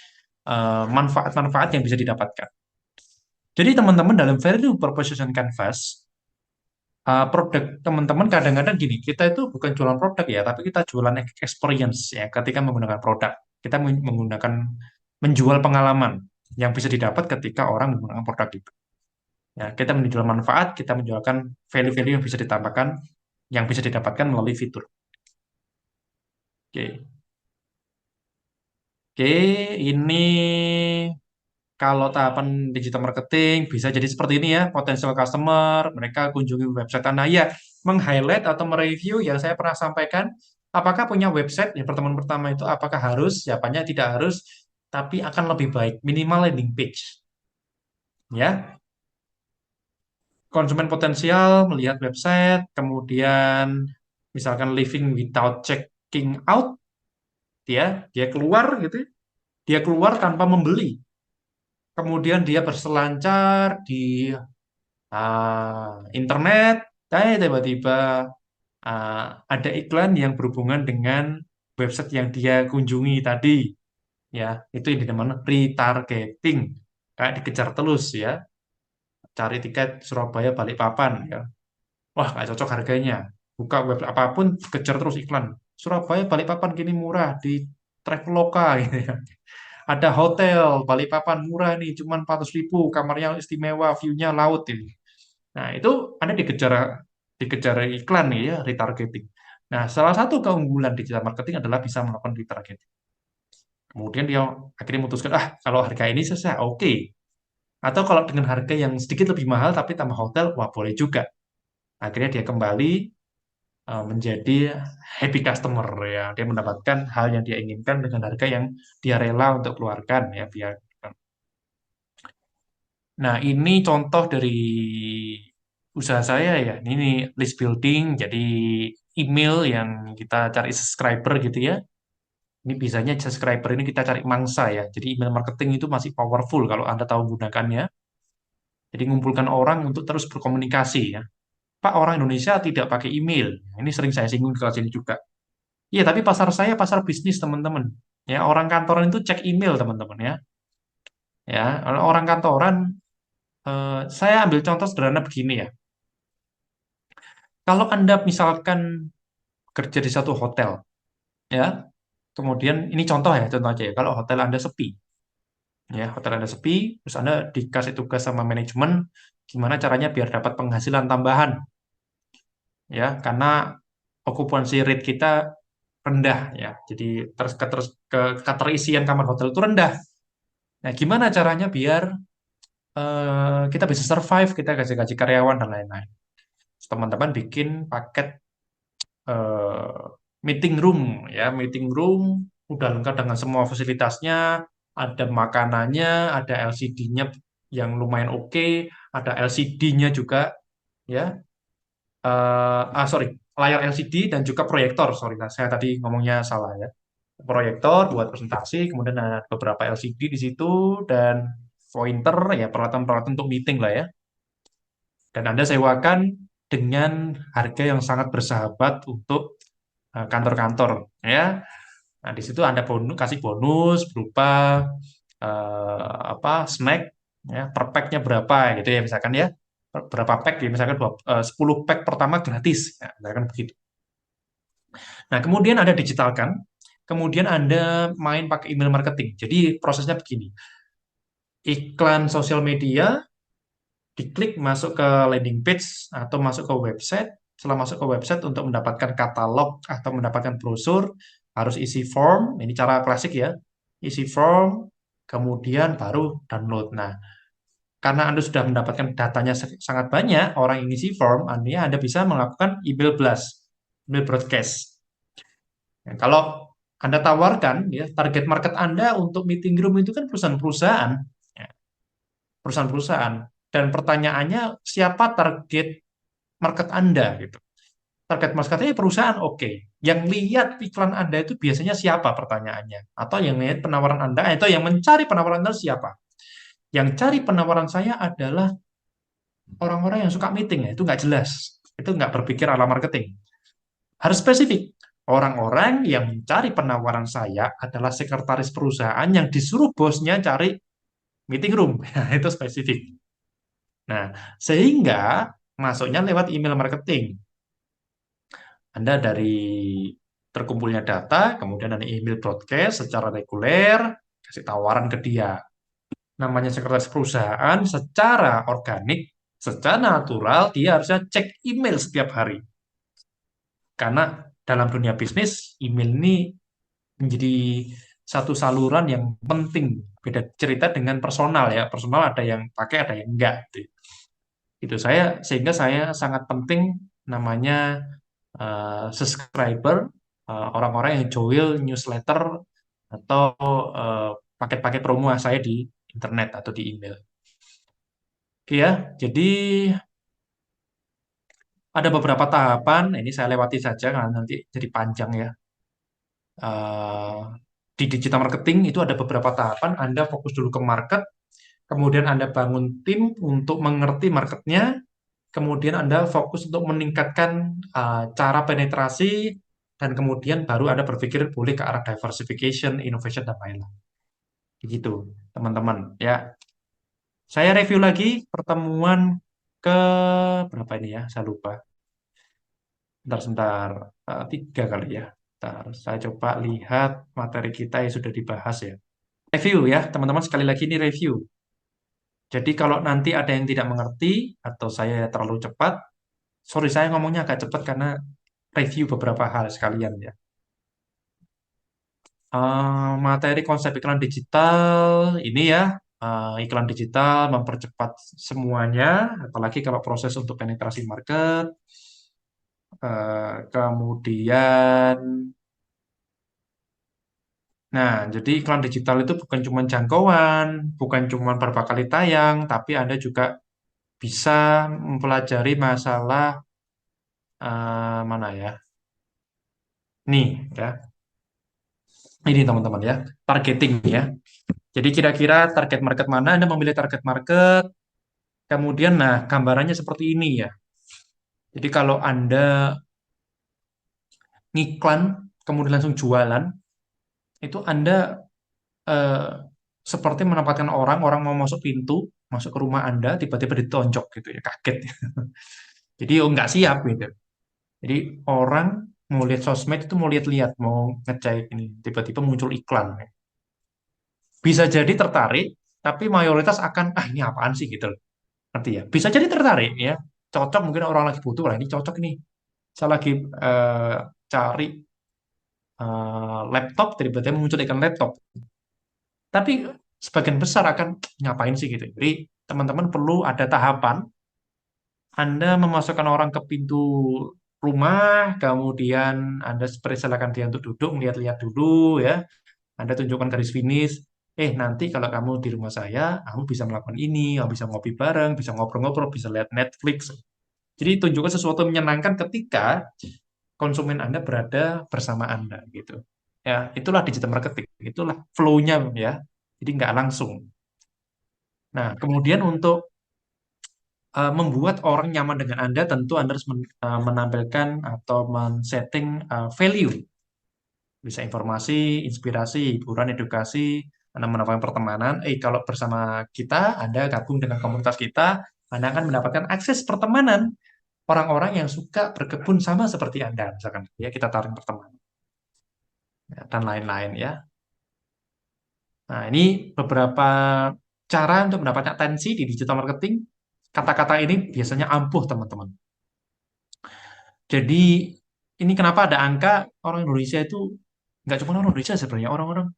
manfaat-manfaat yang bisa didapatkan. Jadi teman-teman dalam value proposition canvas, produk teman-teman kadang-kadang gini, kita itu bukan jualan produk ya, tapi kita jualan experience ya ketika menggunakan produk. Kita menggunakan menjual pengalaman yang bisa didapat ketika orang menggunakan produk itu. Ya, kita menjual manfaat, kita menjualkan value-value yang bisa ditambahkan, yang bisa didapatkan melalui fitur. Oke. Oke, ini kalau tahapan digital marketing bisa jadi seperti ini ya, potensial customer, mereka kunjungi website Anda ya, meng-highlight atau mereview yang saya pernah sampaikan, apakah punya website, yang pertemuan pertama itu apakah harus, jawabannya tidak harus, tapi akan lebih baik, minimal landing page. Ya, konsumen potensial melihat website, kemudian misalkan living without checking out, dia keluar gitu, dia keluar tanpa membeli. Kemudian dia berselancar di internet, tiba-tiba ada iklan yang berhubungan dengan website yang dia kunjungi tadi, ya itu yang dinamakan retargeting, kayak dikejar terus ya, cari tiket Surabaya Balikpapan ya, wah nggak cocok harganya, buka web apapun kejar terus iklan Surabaya Balikpapan gini murah di Traveloka gitu ya. Ada hotel Balikpapan murah nih, cuman 400.000, kamarnya istimewa, view-nya laut ini. Nah, itu Anda dikejar iklan nih ya, retargeting. Nah, salah satu keunggulan digital marketing adalah bisa melakukan retargeting. Kemudian dia akhirnya memutuskan, kalau harga ini saya oke. Atau kalau dengan harga yang sedikit lebih mahal tapi tambah hotel, wah boleh juga. Akhirnya dia kembali menjadi happy customer ya. Dia mendapatkan hal yang dia inginkan dengan harga yang dia rela untuk keluarkan ya. Nah, ini contoh dari usaha saya ya. Ini list building, jadi email yang kita cari subscriber gitu ya. Ini bisanya subscriber ini kita cari mangsa ya. Jadi email marketing itu masih powerful kalau Anda tahu gunakannya. Jadi ngumpulkan orang untuk terus berkomunikasi ya. Pak, orang Indonesia tidak pakai email. Ini sering saya singgung di kelas ini juga. Iya, tapi pasar saya pasar bisnis, teman-teman. Ya, orang kantoran itu cek email, teman-teman ya. Ya, kalau orang kantoran, saya ambil contoh sederhana begini ya. Kalau Anda misalkan kerja di satu hotel, ya, kemudian ini contoh aja ya. Kalau hotel Anda sepi, ya, hotel Anda sepi, terus Anda dikasih tugas sama manajemen, gimana caranya biar dapat penghasilan tambahan, ya, karena okupansi rate kita rendah, ya. Jadi keterisian kamar hotel itu rendah. Nah, gimana caranya biar kita bisa survive, kita gaji-gaji karyawan dan lain-lain. Teman-teman bikin paket eh, meeting room ya, meeting room udah lengkap dengan semua fasilitasnya, ada makanannya, ada LCD-nya yang lumayan oke, ada LCD-nya juga ya. Sorry, layar LCD dan juga proyektor. Sorry, nah, saya tadi ngomongnya salah ya. Proyektor buat presentasi, kemudian ada beberapa LCD di situ dan pointer ya, peralatan-peralatan untuk meeting lah ya. Dan Anda sewakan dengan harga yang sangat bersahabat untuk kantor-kantor ya. Nah, di situ Anda kasih bonus berupa snack ya, per pack-nya berapa gitu ya misalkan ya. Berapa pack ya misalkan 10 pack pertama gratis ya, misalkan begitu. Nah, kemudian Anda digitalkan, kemudian Anda main pakai email marketing. Jadi prosesnya begini. Iklan sosial media diklik masuk ke landing page atau masuk ke website. Setelah masuk ke website untuk mendapatkan katalog atau mendapatkan brosur, harus isi form. Ini cara klasik ya. Isi form, kemudian baru download. Nah, karena Anda sudah mendapatkan datanya sangat banyak, orang yang isi form, Anda bisa melakukan email blast, email broadcast. Nah, kalau Anda tawarkan, ya, target market Anda untuk meeting room itu kan perusahaan-perusahaan. Ya, perusahaan-perusahaan. Dan pertanyaannya, siapa target market Anda gitu. Target marketnya perusahaan, oke. Yang lihat iklan Anda itu biasanya siapa pertanyaannya? Atau yang lihat penawaran Anda, atau yang mencari penawaran Anda siapa? Yang cari penawaran saya adalah orang-orang yang suka meeting, ya. Itu nggak jelas. Itu nggak berpikir ala marketing. Harus spesifik. Orang-orang yang mencari penawaran saya adalah sekretaris perusahaan yang disuruh bosnya cari meeting room. Itu spesifik. Nah, sehingga masuknya lewat email marketing. Anda dari terkumpulnya data, kemudian ada email broadcast secara reguler, kasih tawaran ke dia. Namanya sekretaris perusahaan, secara organik, secara natural, dia harusnya cek email setiap hari. Karena dalam dunia bisnis, email ini menjadi satu saluran yang penting. Beda cerita dengan personal ya. Personal ada yang pakai, ada yang enggak. Itu sehingga saya sangat penting namanya subscriber, orang-orang yang join newsletter atau paket-paket promo saya di internet atau di email. Oke ya, jadi ada beberapa tahapan, ini saya lewati saja karena nanti jadi panjang ya. Eh, di digital marketing itu ada beberapa tahapan, Anda fokus dulu ke market, kemudian Anda bangun tim untuk mengerti marketnya, kemudian Anda fokus untuk meningkatkan cara penetrasi, dan kemudian baru Anda berpikir boleh ke arah diversification, innovation, dan lain-lain. Begitu, teman-teman. Ya, saya review lagi pertemuan ke berapa ini ya? Saya lupa. Sebentar, 3 kali ya. Bentar, saya coba lihat materi kita yang sudah dibahas ya. Review ya, teman-teman. Sekali lagi ini review. Jadi kalau nanti ada yang tidak mengerti atau saya terlalu cepat, sorry saya ngomongnya agak cepat karena review beberapa hal sekalian ya. Materi konsep iklan digital ini ya, iklan digital mempercepat semuanya, apalagi kalau proses untuk penetrasi market. Kemudian, nah, jadi iklan digital itu bukan cuma jangkauan, bukan cuma berapa kali tayang, tapi Anda juga bisa mempelajari masalah mana ya? Nih, ya. Ini teman-teman ya, targeting ya. Jadi kira-kira target market mana Anda memilih target market, Kemudian, nah, gambarannya seperti ini ya. Jadi kalau Anda ngiklan, kemudian langsung jualan, itu Anda eh, seperti menempatkan orang mau masuk pintu, masuk ke rumah Anda, tiba-tiba ditonjok gitu ya, kaget. Jadi oh, nggak siap gitu. Jadi orang mau lihat sosmed itu mau lihat-lihat, mau ngecek ini, tiba-tiba muncul iklan. Bisa jadi tertarik, tapi mayoritas akan, ah ini apaan sih gitu. Ngerti ya? Bisa jadi tertarik ya. Cocok mungkin orang lagi butuh lah, ini cocok ini. Saya lagi eh, cari laptop, tiba-tiba muncul iklan laptop. Tapi sebagian besar akan ngapain sih gitu. Jadi teman-teman perlu ada tahapan. Anda memasukkan orang ke pintu rumah, kemudian Anda persilakan dia untuk duduk, melihat-lihat dulu ya. Anda tunjukkan garis finish. Nanti kalau kamu di rumah saya, kamu bisa melakukan ini, kamu bisa ngopi bareng, bisa ngobrol-ngobrol, bisa lihat Netflix. Jadi tunjukkan sesuatu yang menyenangkan ketika konsumen Anda berada bersama Anda gitu. Ya, itulah digital marketing, itulah flow-nya ya. Jadi nggak langsung. Nah, kemudian untuk membuat orang nyaman dengan Anda, tentu Anda harus menampilkan atau men-setting value. Bisa informasi, inspirasi, hiburan, edukasi, Anda mendapatkan pertemanan. Kalau bersama kita, Anda gabung dengan komunitas kita, Anda akan mendapatkan akses pertemanan orang-orang yang suka berkebun sama seperti Anda, misalkan. Ya, kita tarik pertemanan. Ya, dan lain-lain ya. Nah, ini beberapa cara untuk mendapatkan atensi di digital marketing. Kata-kata ini biasanya ampuh, teman-teman. Jadi, ini kenapa ada angka orang Indonesia itu, nggak cuma orang Indonesia sebenarnya, orang-orang,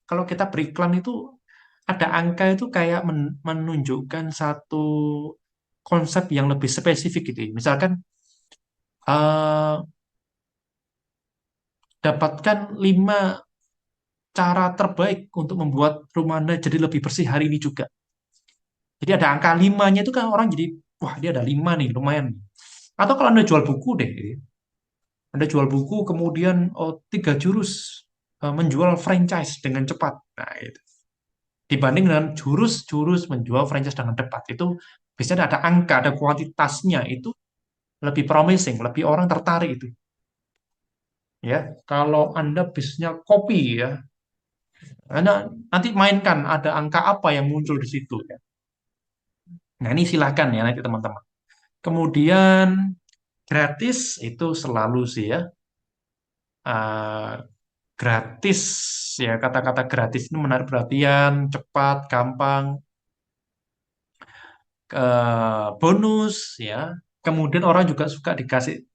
kalau kita beriklan itu, ada angka itu kayak menunjukkan satu konsep yang lebih spesifik gitu ya. Misalkan, eh, dapatkan 5 cara terbaik untuk membuat rumah Anda jadi lebih bersih hari ini juga. Jadi ada angka 5-nya itu kan orang jadi, wah dia ada 5 nih, lumayan nih. Atau kalau Anda jual buku deh, gitu ya. Anda jual buku, kemudian 3 jurus menjual franchise dengan cepat. Nah, itu. Dibanding dengan jurus-jurus menjual franchise dengan cepat. Itu biasanya ada angka, ada kuantitasnya. Itu lebih promising, lebih orang tertarik itu. Ya, kalau Anda bisnisnya kopi ya, Anda nanti mainkan ada angka apa yang muncul di situ ya. Nah, ini silahkan ya nanti teman-teman. Kemudian gratis itu selalu sih ya. eh, Gratis ya, kata-kata gratis ini menarik perhatian, cepat, gampang, bonus ya. Kemudian orang juga suka dikasih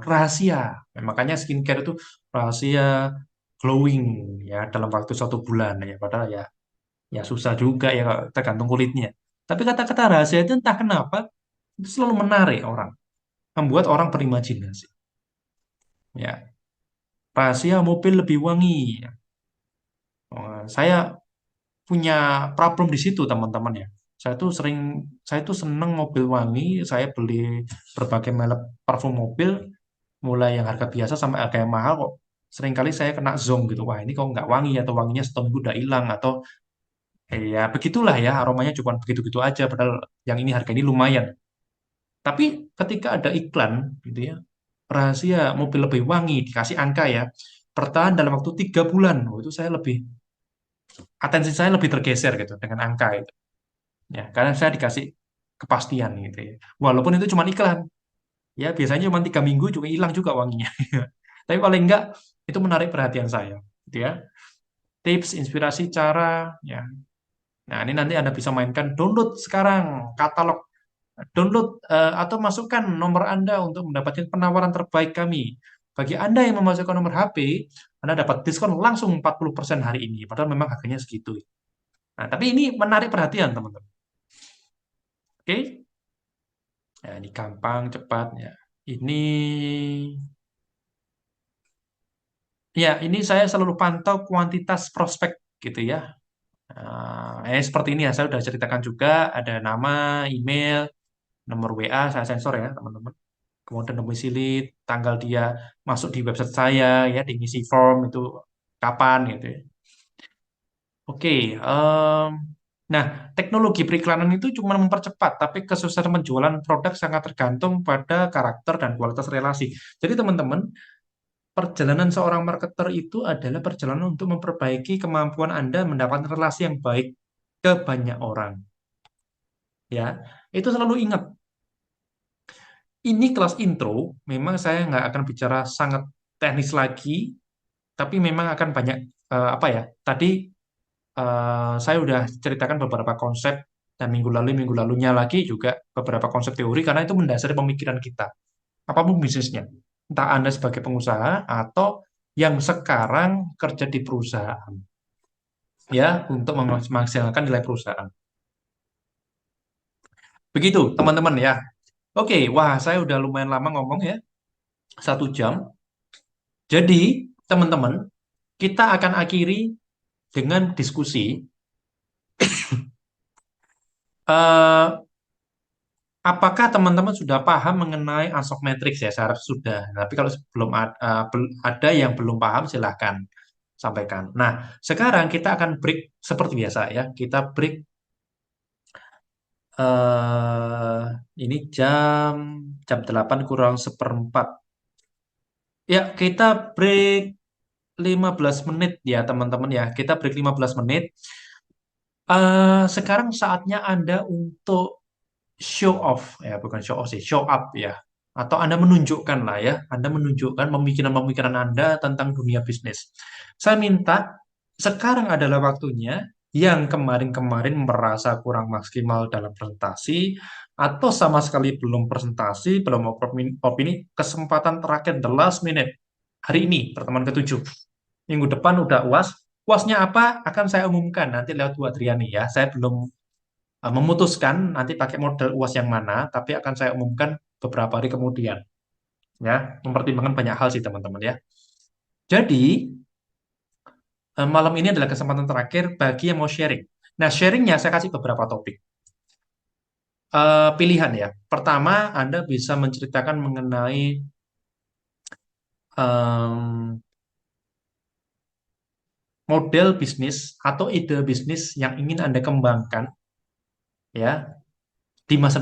rahasia. Nah, makanya skincare itu rahasia glowing ya dalam waktu 1 bulan ya. Padahal ya susah juga ya tergantung kulitnya. Tapi kata-kata rahasia itu entah kenapa itu selalu menarik orang, membuat orang berimajinasi. Ya, rahasia mobil lebih wangi. Saya punya problem di situ teman-teman ya. Saya tuh seneng mobil wangi. Saya beli berbagai merek parfum mobil, mulai yang harga biasa sampai harga yang mahal kok. Seringkali saya kena zonk gitu. Wah ini kok nggak wangi atau wanginya setahun udah hilang atau ya begitulah ya aromanya cuma begitu-gitu aja. Padahal yang ini harga ini lumayan. Tapi ketika ada iklan gitu ya, rahasia mobil lebih wangi dikasih angka ya, bertahan dalam waktu 3 bulan. Oh, itu saya lebih atensi saya lebih tergeser gitu dengan angka itu. Ya, karena saya dikasih kepastian gitu ya. Walaupun itu cuma iklan, ya biasanya cuma 3 minggu juga hilang juga wanginya. Tapi paling enggak itu menarik perhatian saya, gitu ya. Tips, inspirasi, cara, ya. Nah ini nanti Anda bisa mainkan, download sekarang katalog, download atau masukkan nomor Anda untuk mendapatkan penawaran terbaik kami. Bagi Anda yang memasukkan nomor HP, Anda dapat diskon langsung 40% hari ini. Padahal memang harganya segitu. Nah, tapi ini menarik perhatian teman-teman. Oke? Ya, ini gampang, cepat ya. Ini ini saya selalu pantau kuantitas prospek gitu ya. Seperti ini ya, saya sudah ceritakan juga ada nama, email, nomor WA, saya sensor ya teman-teman. Kemudian domisili, tanggal dia masuk di website saya ya, di ngisi form itu kapan gitu ya. Oke, Nah, teknologi periklanan itu cuma mempercepat, tapi kesuksesan penjualan produk sangat tergantung pada karakter dan kualitas relasi. Jadi teman-teman, perjalanan seorang marketer itu adalah perjalanan untuk memperbaiki kemampuan Anda mendapatkan relasi yang baik ke banyak orang. Ya, itu selalu ingat. Ini kelas intro, memang saya nggak akan bicara sangat teknis lagi, tapi memang akan banyak apa ya? Tadi saya udah ceritakan beberapa konsep dan minggu lalunya lagi juga beberapa konsep teori karena itu mendasari pemikiran kita. Apapun bisnisnya, entah Anda sebagai pengusaha atau yang sekarang kerja di perusahaan, ya, untuk memaksimalkan nilai perusahaan. Begitu, teman-teman ya. Oke, wah saya udah lumayan lama ngomong ya, 1 jam. Jadi, teman-teman, kita akan akhiri dengan diskusi. eh, Apakah teman-teman sudah paham mengenai Ansoff Matrix ya? Saya harap sudah. Tapi kalau belum ada yang belum paham, silahkan sampaikan. Nah, sekarang kita akan break seperti biasa ya. Kita break ini jam 8 kurang seperempat. Ya, kita break 15 menit ya teman-teman ya. Kita break 15 menit. Sekarang saatnya Anda untuk show off ya, bukan show off sih, show up ya, atau Anda menunjukkan lah ya, Anda menunjukkan pemikiran-pemikiran Anda tentang dunia bisnis. Saya minta sekarang adalah waktunya yang kemarin-kemarin merasa kurang maksimal dalam presentasi atau sama sekali belum presentasi, belum opini, kesempatan terakhir the last minute hari ini pertemuan ke-7. Minggu depan udah UAS. UASnya apa akan saya umumkan nanti lewat Bu Adriani ya. Saya belum memutuskan nanti pakai model UAS yang mana, tapi akan saya umumkan beberapa hari kemudian. Ya, mempertimbangkan banyak hal sih teman-teman ya. Jadi, malam ini adalah kesempatan terakhir bagi yang mau sharing. Nah, sharingnya saya kasih beberapa topik. Pilihan ya. Pertama, Anda bisa menceritakan mengenai em, model bisnis atau ide bisnis yang ingin Anda kembangkan ya di masa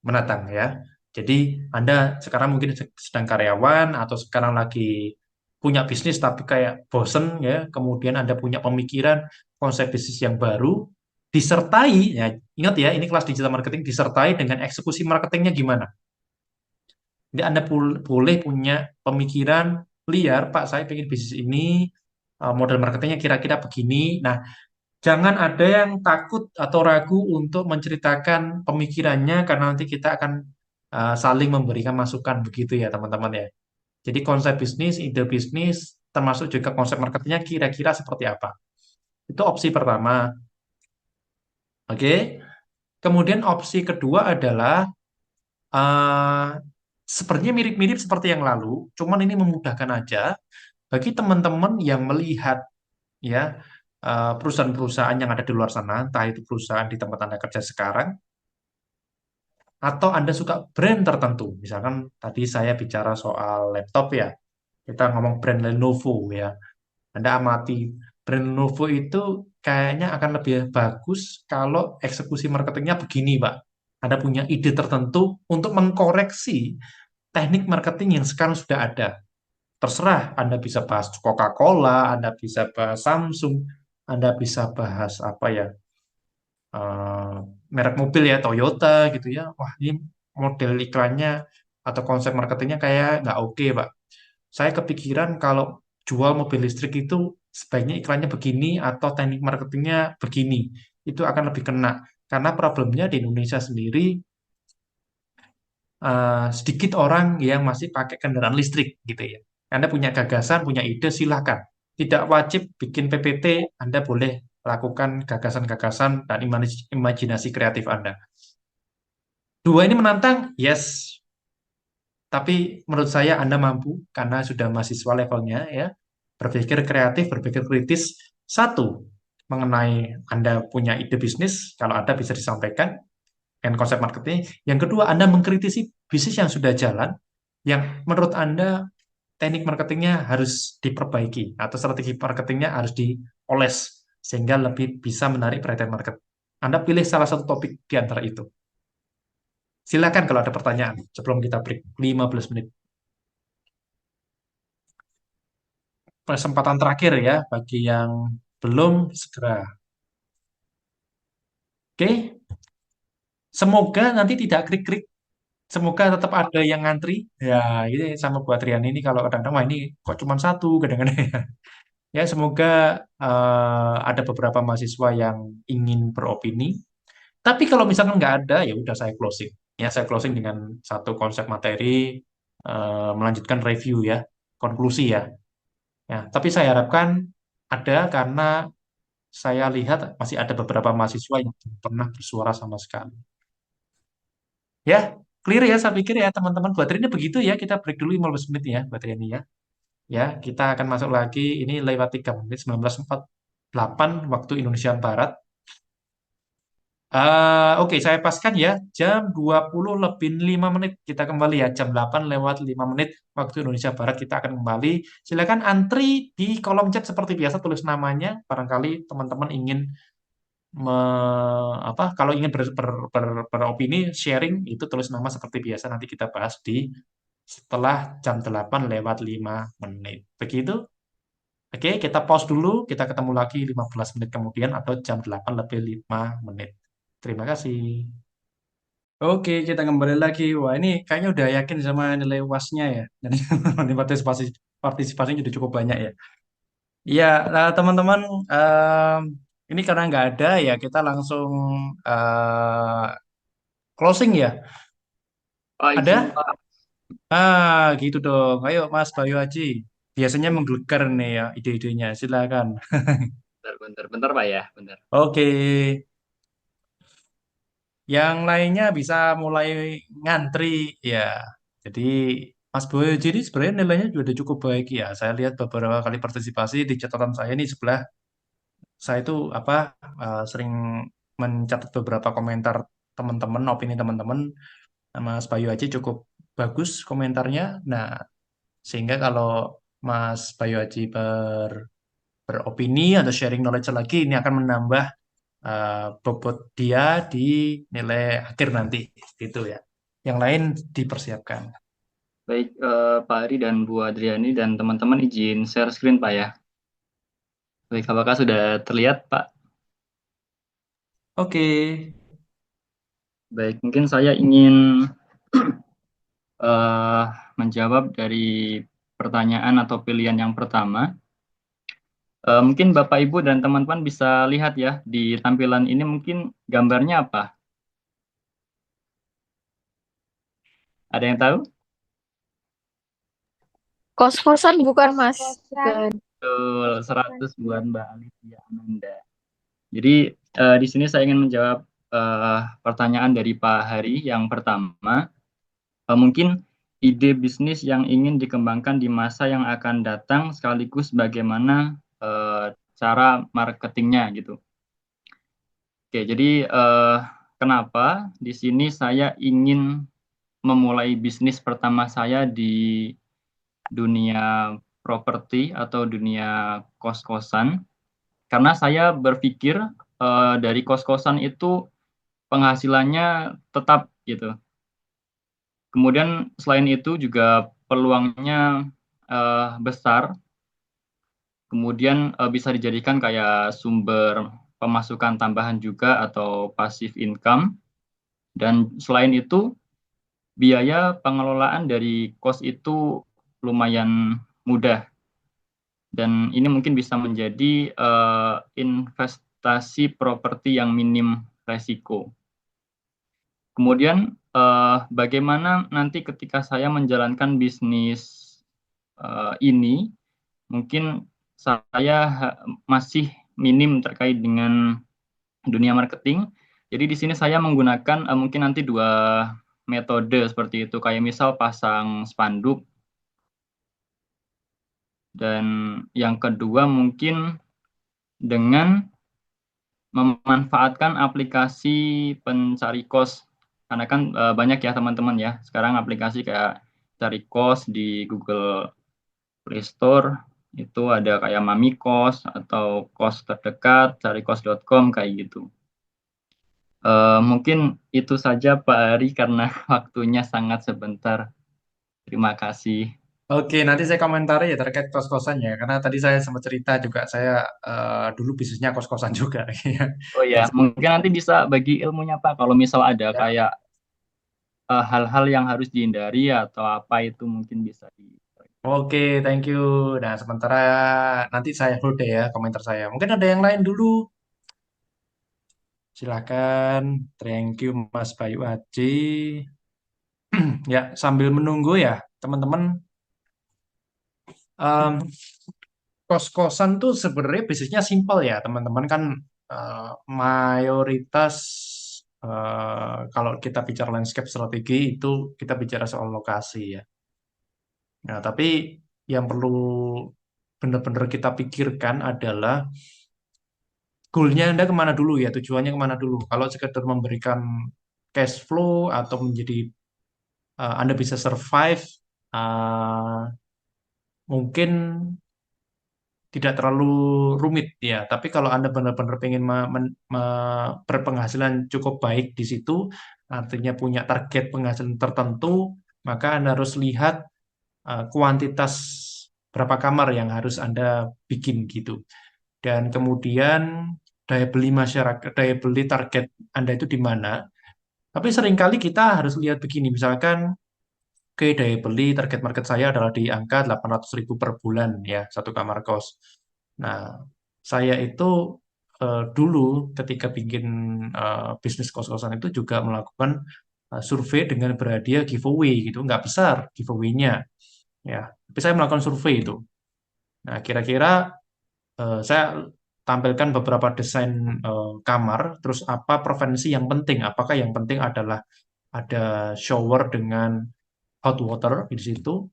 mendatang ya. Jadi Anda sekarang mungkin sedang karyawan atau sekarang lagi punya bisnis tapi kayak bosen ya, kemudian Anda punya pemikiran konsep bisnis yang baru disertai ya, ingat ya ini kelas digital marketing disertai dengan eksekusi marketingnya gimana. Jadi Anda boleh punya pemikiran liar, Pak, saya ingin bisnis ini model marketingnya kira-kira begini. Nah, jangan ada yang takut atau ragu untuk menceritakan pemikirannya karena nanti kita akan saling memberikan masukan begitu ya teman-teman ya. Jadi konsep bisnis, ide bisnis, termasuk juga konsep marketingnya kira-kira seperti apa. Itu opsi pertama. Oke. Kemudian opsi kedua adalah eh, sepertinya mirip-mirip seperti yang lalu, cuman ini memudahkan aja bagi teman-teman yang melihat ya perusahaan-perusahaan yang ada di luar sana, entah itu perusahaan di tempat Anda kerja sekarang, atau Anda suka brand tertentu. Misalkan tadi saya bicara soal laptop ya, kita ngomong brand Lenovo ya. Anda amati brand Lenovo itu kayaknya akan lebih bagus kalau eksekusi marketingnya begini, Pak. Anda punya ide tertentu untuk mengkoreksi teknik marketing yang sekarang sudah ada. Terserah, Anda bisa bahas Coca-Cola, Anda bisa bahas Samsung, Anda bisa bahas apa ya, eh, merek mobil ya, Toyota gitu ya. Wah, ini model iklannya atau konsep marketingnya kayak nggak oke, Pak. Saya kepikiran kalau jual mobil listrik itu sebaiknya iklannya begini atau teknik marketingnya begini. Itu akan lebih kena. Karena problemnya di Indonesia sendiri, sedikit orang yang masih pakai kendaraan listrik gitu ya. Anda punya gagasan, punya ide, silahkan. Tidak wajib bikin PPT, Anda boleh lakukan gagasan-gagasan dan imajinasi kreatif Anda. Dua ini menantang, yes. Tapi menurut saya Anda mampu karena sudah mahasiswa levelnya ya. Berpikir kreatif, berpikir kritis. Satu, mengenai Anda punya ide bisnis, kalau ada bisa disampaikan dengan konsep marketing. Yang kedua, Anda mengkritisi bisnis yang sudah jalan, yang menurut Anda teknik marketingnya harus diperbaiki atau strategi marketingnya harus dioles sehingga lebih bisa menarik perhatian market. Anda pilih salah satu topik di antara itu. Silakan kalau ada pertanyaan sebelum kita break 15 menit. Kesempatan terakhir ya bagi yang belum segera. Oke, semoga nanti tidak krik-krik. Semoga tetap ada yang ngantri. Ya, ini sama buat Rian ini kalau kadang-kadang wah ini kok cuma satu kadang-kadang ya. Ya, semoga ada beberapa mahasiswa yang ingin beropini. Tapi kalau misalkan nggak ada, ya udah saya closing. Ya, saya closing dengan satu konsep materi, melanjutkan review ya, konklusi ya. Ya, tapi saya harapkan ada karena saya lihat masih ada beberapa mahasiswa yang belum pernah bersuara sama sekali. Ya, clear ya saya pikir ya teman-teman. Buat hari ini begitu ya, kita break dulu 15 menit ya buat hari ini ya. Ya, kita akan masuk lagi ini lewat 3 menit 19.48 waktu Indonesia Barat. Oke, saya paskan ya, jam 20 lebih 5 menit kita kembali ya, jam 8 lewat 5 menit waktu Indonesia Barat kita akan kembali. Silakan antri di kolom chat seperti biasa, tulis namanya, barangkali teman-teman ingin kalau ingin beropini, sharing, itu tulis nama seperti biasa, nanti kita bahas di setelah jam 8 lewat 5 menit. Begitu? Oke, kita pause dulu, kita ketemu lagi 15 menit kemudian atau jam 8 lebih 5 menit. Terima kasih. Oke, kita kembali lagi. Wah, ini kayaknya udah yakin sama nilai UAS-nya ya. Dan nanti partisipasinya sudah cukup banyak ya. Iya, nah, teman-teman, ini karena nggak ada ya, kita langsung eh, closing ya. Pak, izin Ada? Pak. Gitu dong. Ayo, Mas Bayu Haji. Biasanya menggelegar nih ya ide-idenya. Silakan. Bentar, Pak ya, bentar. Oke. Yang lainnya bisa mulai ngantri ya. Jadi Mas Boyo jadi sebenarnya nilainya juga udah cukup baik ya. Saya lihat beberapa kali partisipasi di catatan saya ini sebelah saya itu sering mencatat beberapa komentar teman-teman, opini teman-teman. Mas Bayu Haji cukup bagus komentarnya. Nah, sehingga kalau Mas Bayu Haji beropini atau sharing knowledge lagi ini akan menambah bobot dia di nilai akhir nanti gitu ya. Yang lain dipersiapkan. Baik, Pak Ari dan Bu Adriani dan teman-teman izin share screen Pak ya. Baik, apakah sudah terlihat Pak? Oke. Baik, mungkin saya ingin eh, menjawab dari pertanyaan atau pilihan yang pertama. Mungkin Bapak Ibu dan teman-teman bisa lihat ya di tampilan ini mungkin gambarnya apa? Ada yang tahu? Kos-kosan bukan Mas? Bukan. Betul, 100 buat Mbak Alicia Ananda. Jadi di sini saya ingin menjawab pertanyaan dari Pak Hari yang pertama. Mungkin ide bisnis yang ingin dikembangkan di masa yang akan datang sekaligus bagaimana cara marketingnya gitu. Oke, jadi kenapa di sini saya ingin memulai bisnis pertama saya di dunia properti atau dunia kos-kosan, karena saya berpikir dari kos-kosan itu penghasilannya tetap gitu. Kemudian selain itu juga peluangnya besar, kemudian bisa dijadikan kayak sumber pemasukan tambahan juga atau passive income. Dan selain itu biaya pengelolaan dari kos itu lumayan mudah. Dan ini mungkin bisa menjadi investasi properti yang minim resiko. Kemudian bagaimana nanti ketika saya menjalankan bisnis ini, mungkin saya masih minim terkait dengan dunia marketing. Jadi di sini saya menggunakan mungkin nanti dua metode seperti itu, kayak misal pasang spanduk, dan yang kedua mungkin dengan memanfaatkan aplikasi pencari kos. Karena kan banyak ya teman-teman ya, sekarang aplikasi kayak cari kos di Google Play Store, itu ada kayak Mami Kos atau kos terdekat, carikos.com kayak gitu. Mungkin itu saja Pak Ari karena waktunya sangat sebentar. Terima kasih. Oke, nanti saya komentari ya terkait kos-kosannya. Karena tadi saya sempat cerita juga, saya dulu bisnisnya kos-kosan juga. Ya. Oh ya, Dan mungkin nanti bisa bagi ilmunya Pak. Kalau misal ada saya, kayak hal-hal yang harus dihindari atau apa itu mungkin bisa di. oke, thank you. Nah, sementara nanti saya hold deh ya komentar saya. Mungkin ada yang lain dulu. Silakan. Thank you Mas Bayu Aji. Ya, sambil menunggu ya, teman-teman. em, Kos-kosan tuh sebenarnya bisnisnya simpel ya, teman-teman kan mayoritas kalau kita bicara landscape strategi itu kita bicara soal lokasi ya. Nah, tapi yang perlu benar-benar kita pikirkan adalah goalnya Anda kemana dulu ya, tujuannya kemana dulu. Kalau sekedar memberikan cash flow atau menjadi Anda bisa survive, eh, mungkin tidak terlalu rumit ya. Tapi kalau Anda benar-benar pengen berpenghasilan cukup baik di situ, artinya punya target penghasilan tertentu, maka Anda harus lihat kuantitas berapa kamar yang harus Anda bikin gitu. Dan kemudian daya beli masyarakat, daya beli target Anda itu di mana. Tapi seringkali kita harus lihat begini, misalkan oke, daya beli target market saya adalah di angka 800.000 per bulan ya, satu kamar kos. Nah, saya itu dulu ketika bikin bisnis kos-kosan itu juga melakukan survei dengan berhadiah giveaway gitu, nggak besar giveaway-nya ya. Tapi saya melakukan survei itu. Nah, kira-kira saya tampilkan beberapa desain kamar, terus apa preferensi yang penting? Apakah yang penting adalah ada shower dengan hot water di situ,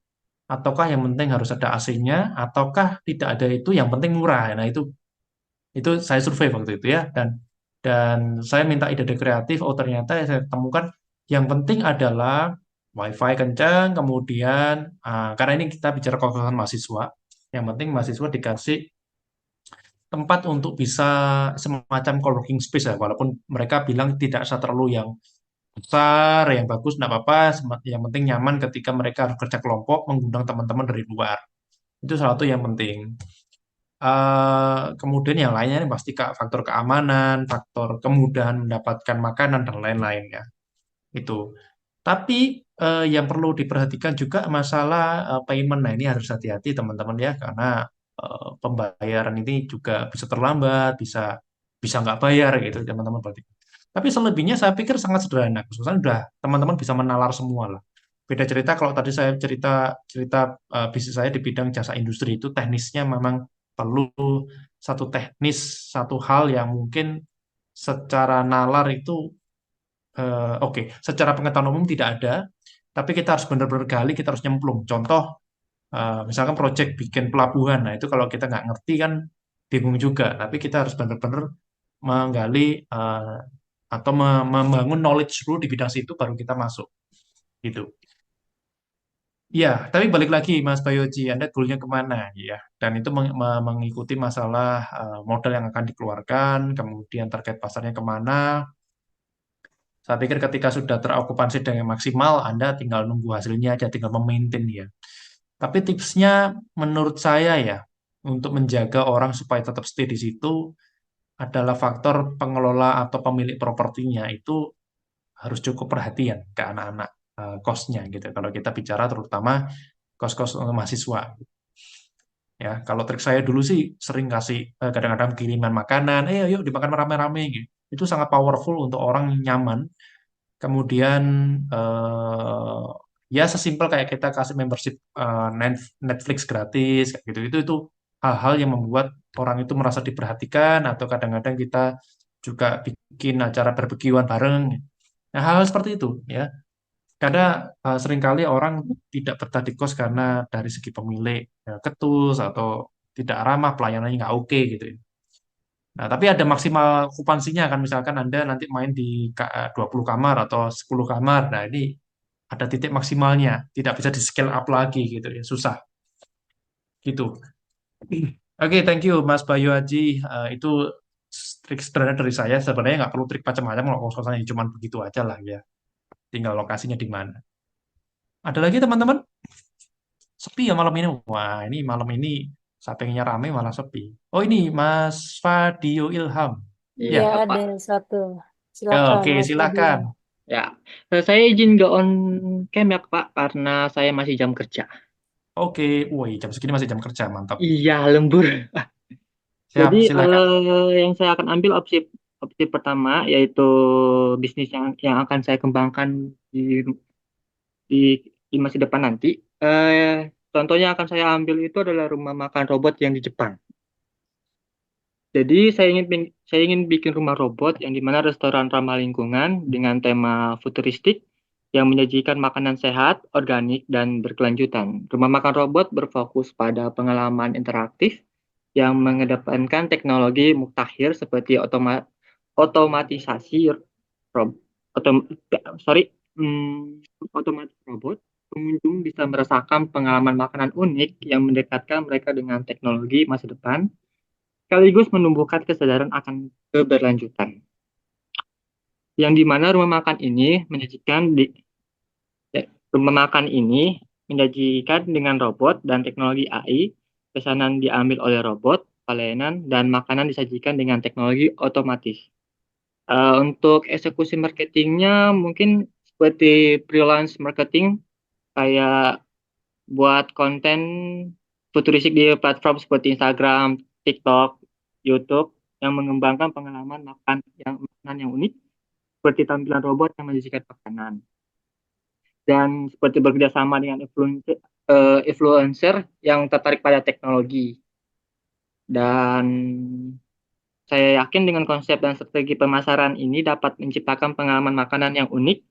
ataukah yang penting harus ada AC-nya, ataukah tidak ada itu yang penting murah. Nah, itu saya survei waktu itu ya, dan saya minta ide-ide kreatif. Oh, ternyata yang saya temukan yang penting adalah WiFi kencang, kemudian karena ini kita bicara kos-kosan mahasiswa, yang penting mahasiswa dikasih tempat untuk bisa semacam coworking space ya, walaupun mereka bilang tidak usah terlalu yang besar, yang bagus, enggak apa-apa, yang penting nyaman ketika mereka harus kerja kelompok mengundang teman-teman dari luar. Itu salah satu yang penting. Kemudian yang lainnya ini pasti faktor keamanan, faktor kemudahan mendapatkan makanan dan lain-lain ya. Itu. Tapi yang perlu diperhatikan juga masalah payment. Nah, ini harus hati-hati teman-teman ya, karena pembayaran ini juga bisa terlambat, bisa bisa nggak bayar gitu teman-teman berarti. Tapi selebihnya saya pikir sangat sederhana. Khususnya udah teman-teman bisa menalar semua lah. Beda cerita kalau tadi saya cerita cerita bisnis saya di bidang jasa industri itu teknisnya memang perlu satu teknis, satu hal yang mungkin secara nalar itu oke, secara pengetahuan umum tidak ada, tapi kita harus benar-benar gali, kita harus nyemplung. Contoh, misalkan proyek bikin pelabuhan, nah itu kalau kita nggak ngerti kan bingung juga, tapi kita harus benar-benar menggali atau membangun knowledge dulu di bidang situ, baru kita masuk. Gitu. Ya, tapi balik lagi Mas Bayoji, Anda goalnya kemana ya? Dan itu mengikuti masalah modal yang akan dikeluarkan, kemudian target pasarnya kemana. Saya pikir ketika sudah terokupansi dengan maksimal, Anda tinggal nunggu hasilnya aja, tinggal memaintain dia. Tapi tipsnya menurut saya ya, untuk menjaga orang supaya tetap stay di situ adalah faktor pengelola atau pemilik propertinya itu harus cukup perhatian ke anak-anak kosnya gitu. Kalau kita bicara terutama kos-kos mahasiswa. Ya, kalau trik saya dulu sih sering kasih kadang-kadang kiriman makanan, yuk dimakan rame-rame gitu. Itu sangat powerful untuk orang nyaman. Kemudian eh, ya sesimpel kayak kita kasih membership Netflix gratis kayak gitu. Itu hal-hal yang membuat orang itu merasa diperhatikan atau kadang-kadang kita juga bikin acara barbekyuan bareng. Nah, hal-hal seperti itu ya. Karena seringkali orang tidak betah di kos karena dari segi pemilik ya, ketus atau tidak ramah, pelayanannya nggak oke gitu ya. Nah, tapi ada maksimal okupansinya kan, misalkan Anda nanti main di 20 kamar atau 10 kamar. Nah, ini ada titik maksimalnya, tidak bisa di scale up lagi gitu ya, susah gitu. Oke, thank you Mas Bayu Haji. Itu trik sederhana dari saya sebenarnya nggak perlu trik macam-macam kalau kos-kosannya cuma begitu aja lah ya. Tinggal lokasinya di mana. Ada lagi teman-teman? Sepi ya malam ini. Wah, ini malam ini sampingnya rame malah sepi. Oh ini Mas Fadio Ilham. Iya, Ya, ada Pak. satu. Silakan, oke Mas Fadia. silakan. Ya, saya izin nggak on cam ya, Pak, karena saya masih jam kerja. Oke, woi jam segini masih jam kerja, mantap. Iya, lembur. Siap, Jadi silakan. yang saya akan ambil opsi pertama yaitu bisnis yang akan saya kembangkan di masa depan nanti. Contohnya akan saya ambil itu adalah rumah makan robot yang di Jepang. Jadi saya ingin bikin rumah robot yang dimana restoran ramah lingkungan dengan tema futuristik yang menyajikan makanan sehat, organik, dan berkelanjutan. Rumah makan robot berfokus pada pengalaman interaktif yang mengedepankan teknologi mutakhir seperti otomatisasi rob, otom, sorry, otomatis robot. Pengunjung bisa merasakan pengalaman makanan unik yang mendekatkan mereka dengan teknologi masa depan sekaligus menumbuhkan kesadaran akan keberlanjutan. Yang dimana rumah makan ini menyajikan dengan robot dan teknologi AI, pesanan diambil oleh robot, pelayanan dan makanan disajikan dengan teknologi otomatis. Untuk eksekusi marketingnya mungkin seperti freelance marketing, kayak buat konten futuristik di platform seperti Instagram, TikTok, YouTube yang mengembangkan pengalaman makanan yang unik seperti tampilan robot yang menyajikan makanan dan seperti bekerja sama dengan influencer yang tertarik pada teknologi. Dan saya yakin dengan konsep dan strategi pemasaran ini dapat menciptakan pengalaman makanan yang unik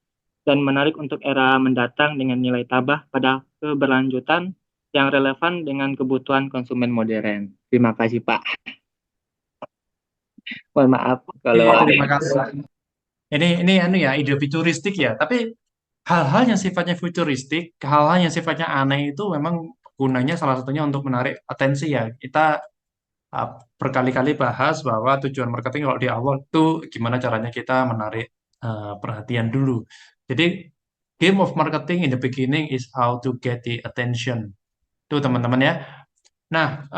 dan menarik untuk era mendatang dengan nilai tambah pada keberlanjutan yang relevan dengan kebutuhan konsumen modern. Terima kasih, Pak. Mohon maaf kalau Oke, ada terima yang kasih. Ini anu ya, ide futuristik ya. Tapi hal-hal yang sifatnya futuristik, hal-hal yang sifatnya aneh itu memang gunanya salah satunya untuk menarik atensi ya. Kita uh, berkali-kali bahas bahwa tujuan marketing kalau di awal itu gimana caranya kita menarik perhatian dulu. Jadi game of marketing in the beginning is how to get the attention. Itu teman-teman ya. Nah,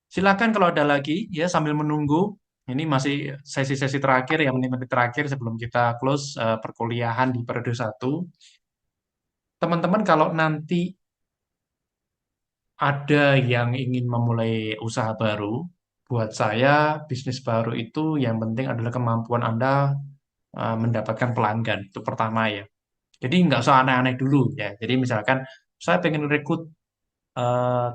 silakan kalau ada lagi ya sambil menunggu. Ini masih sesi-sesi terakhir ya, menit-menit terakhir sebelum kita close perkuliahan di periode 1. Teman-teman kalau nanti ada yang ingin memulai usaha baru, buat saya bisnis baru itu yang penting adalah kemampuan Anda mendapatkan pelanggan. Itu pertama ya. Jadi nggak usah aneh-aneh dulu ya. Jadi misalkan saya pengen rekrut eh,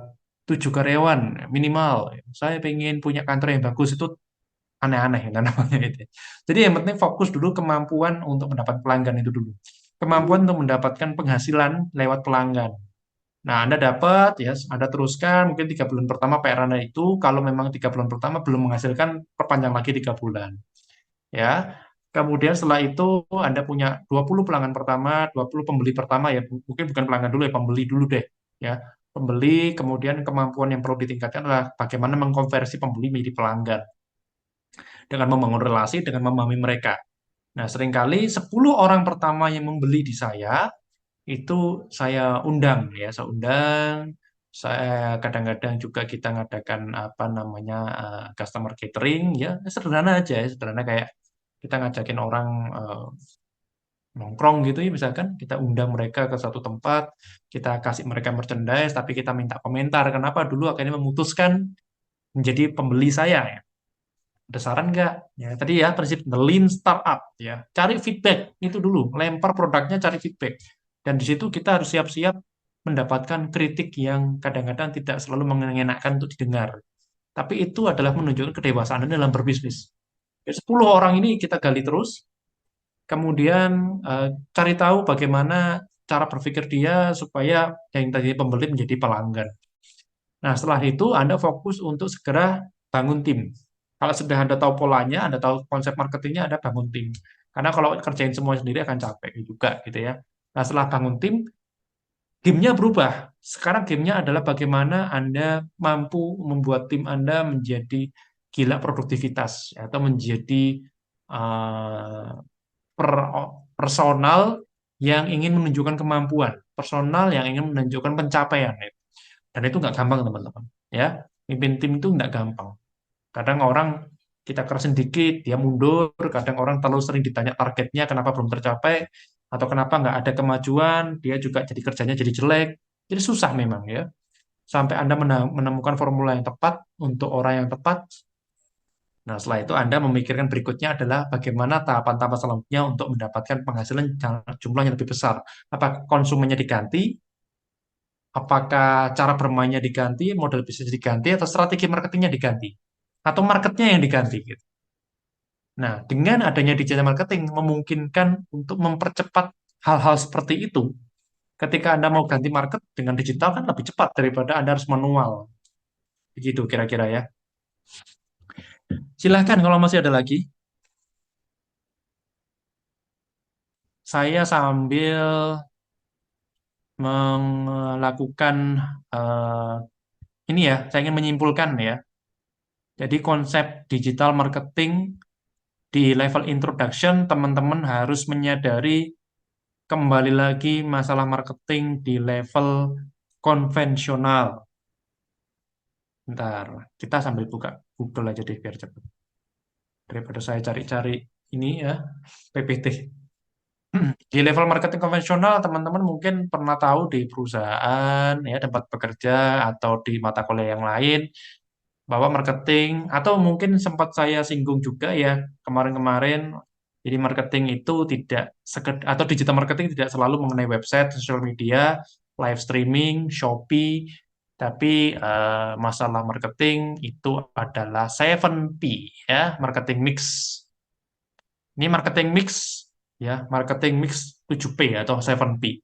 7 karyawan minimal. Saya pengen punya kantor yang bagus itu aneh-aneh kan namanya itu. Jadi yang penting fokus dulu kemampuan untuk mendapat pelanggan itu dulu. Kemampuan untuk mendapatkan penghasilan lewat pelanggan. Nah, Anda dapat, ya, Anda teruskan, mungkin 3 bulan pertama PR Anda itu, kalau memang 3 bulan pertama belum menghasilkan, perpanjang lagi 3 bulan. Ya, kemudian setelah itu Anda punya 20 pelanggan pertama, 20 pembeli pertama, ya, mungkin bukan pelanggan dulu ya, pembeli dulu deh. Ya, pembeli, kemudian kemampuan yang perlu ditingkatkan adalah bagaimana mengkonversi pembeli menjadi pelanggan dengan membangun relasi, dengan memahami mereka. Nah, seringkali 10 orang pertama yang membeli di saya, itu saya undang ya, saya undang. Saya kadang-kadang juga kita ngadakan apa namanya customer catering ya, sederhana aja ya, sederhana kayak kita ngajakin orang nongkrong gitu ya, misalkan kita undang mereka ke satu tempat, kita kasih mereka merchandise, tapi kita minta komentar kenapa dulu akhirnya memutuskan menjadi pembeli saya ya. Ada saran nggak? Ya, tadi ya prinsip the lean startup ya. Cari feedback itu dulu, lempar produknya cari feedback. Dan di situ kita harus siap-siap mendapatkan kritik yang kadang-kadang tidak selalu mengenakan untuk didengar. Tapi itu adalah menunjukkan kedewasaan Anda dalam berbisnis. 10 orang ini kita gali terus, kemudian cari tahu bagaimana cara berpikir dia supaya yang tadi pembeli menjadi pelanggan. Nah, setelah itu Anda fokus untuk segera bangun tim. Kalau sudah Anda tahu polanya, Anda tahu konsep marketingnya, Anda bangun tim. Karena kalau kerjain semua sendiri akan capek juga gitu ya. Nah, setelah bangun tim, gamenya berubah. Sekarang gamenya adalah bagaimana Anda mampu membuat tim Anda menjadi gila produktivitas atau menjadi eh, personal yang ingin menunjukkan kemampuan, personal yang ingin menunjukkan pencapaian. Dan itu nggak gampang, teman-teman. Ya, mimpin tim itu nggak gampang. Kadang orang kita kerasin dikit, dia mundur. Kadang orang terlalu sering ditanya targetnya, kenapa belum tercapai, atau kenapa nggak ada kemajuan, dia juga jadi kerjanya jadi jelek. Jadi susah memang ya. Sampai Anda menemukan formula yang tepat untuk orang yang tepat. Nah, setelah itu Anda memikirkan berikutnya adalah bagaimana tahapan-tahapan selanjutnya untuk mendapatkan penghasilan jumlah yang lebih besar. Apakah konsumennya diganti, apakah cara bermainnya diganti, model bisnis diganti, atau strategi marketingnya diganti, atau marketnya yang diganti gitu. Nah, dengan adanya digital marketing memungkinkan untuk mempercepat hal-hal seperti itu. Ketika Anda mau ganti market dengan digital kan lebih cepat daripada Anda harus manual. Begitu kira-kira ya. Silahkan kalau masih ada lagi. Saya sambil melakukan eh, ini ya, saya ingin menyimpulkan ya. Jadi konsep digital marketing di level introduction, teman-teman harus menyadari kembali lagi masalah marketing di level konvensional. Bentar, kita sambil buka Google aja deh biar cepat. Daripada saya cari-cari ini ya, PPT. Di level marketing konvensional, teman-teman mungkin pernah tahu di perusahaan, ya tempat bekerja, atau di mata kuliah yang lain, bahwa marketing, atau mungkin sempat saya singgung juga ya kemarin-kemarin, jadi marketing itu tidak sekedar, atau digital marketing tidak selalu mengenai website, sosial media, live streaming, Shopee, tapi masalah marketing itu adalah 7P, ya, marketing mix. Ini marketing mix, ya, marketing mix 7P atau 7P.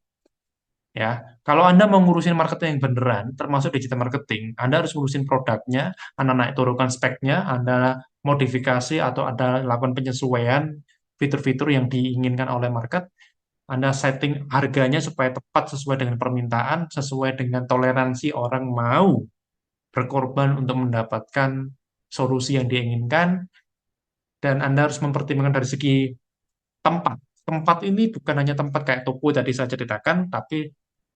Ya, kalau Anda mau ngurusin marketing yang beneran, termasuk digital marketing, Anda harus ngurusin produknya, Anda naik turunkan speknya, Anda modifikasi atau Anda lakukan penyesuaian fitur-fitur yang diinginkan oleh market, Anda setting harganya supaya tepat sesuai dengan permintaan, sesuai dengan toleransi orang mau berkorban untuk mendapatkan solusi yang diinginkan, dan Anda harus mempertimbangkan dari segi tempat. Tempat ini bukan hanya tempat kayak toko tadi saya ceritakan, tapi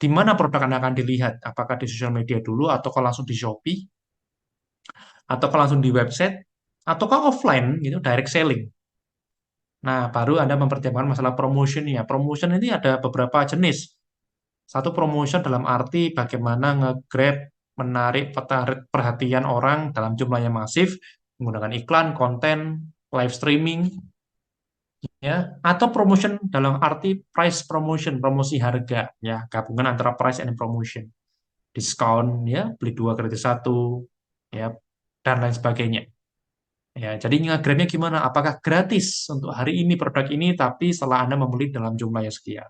di mana produk Anda akan dilihat. Apakah di sosial media dulu, ataukah langsung di Shopee, ataukah langsung di website, ataukah offline, gitu, direct selling. Nah, baru Anda mempertimbangkan masalah promotion-nya. Promotion ini ada beberapa jenis. Satu promotion dalam arti bagaimana nge-grab, menarik perhatian orang dalam jumlah yang masif, menggunakan iklan, konten, live streaming, ya, atau promotion dalam arti price promotion, promosi harga, ya, gabungan antara price and promotion, diskon, ya, beli dua gratis satu, ya, dan lain sebagainya. Ya, jadi nge-grabnya gimana? Apakah gratis untuk hari ini produk ini, tapi setelah Anda membeli dalam jumlah yang sekian.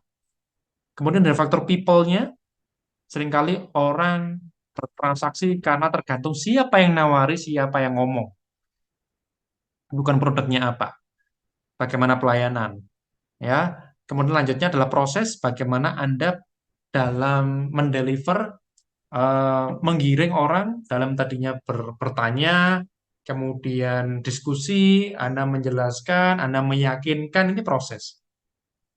Kemudian dari faktor people-nya, seringkali orang bertransaksi karena tergantung siapa yang nawari, siapa yang ngomong, bukan produknya apa, bagaimana pelayanan. Ya, kemudian lanjutnya adalah proses bagaimana Anda dalam mendeliver, menggiring orang dalam tadinya bertanya, kemudian diskusi, Anda menjelaskan, Anda meyakinkan, ini proses.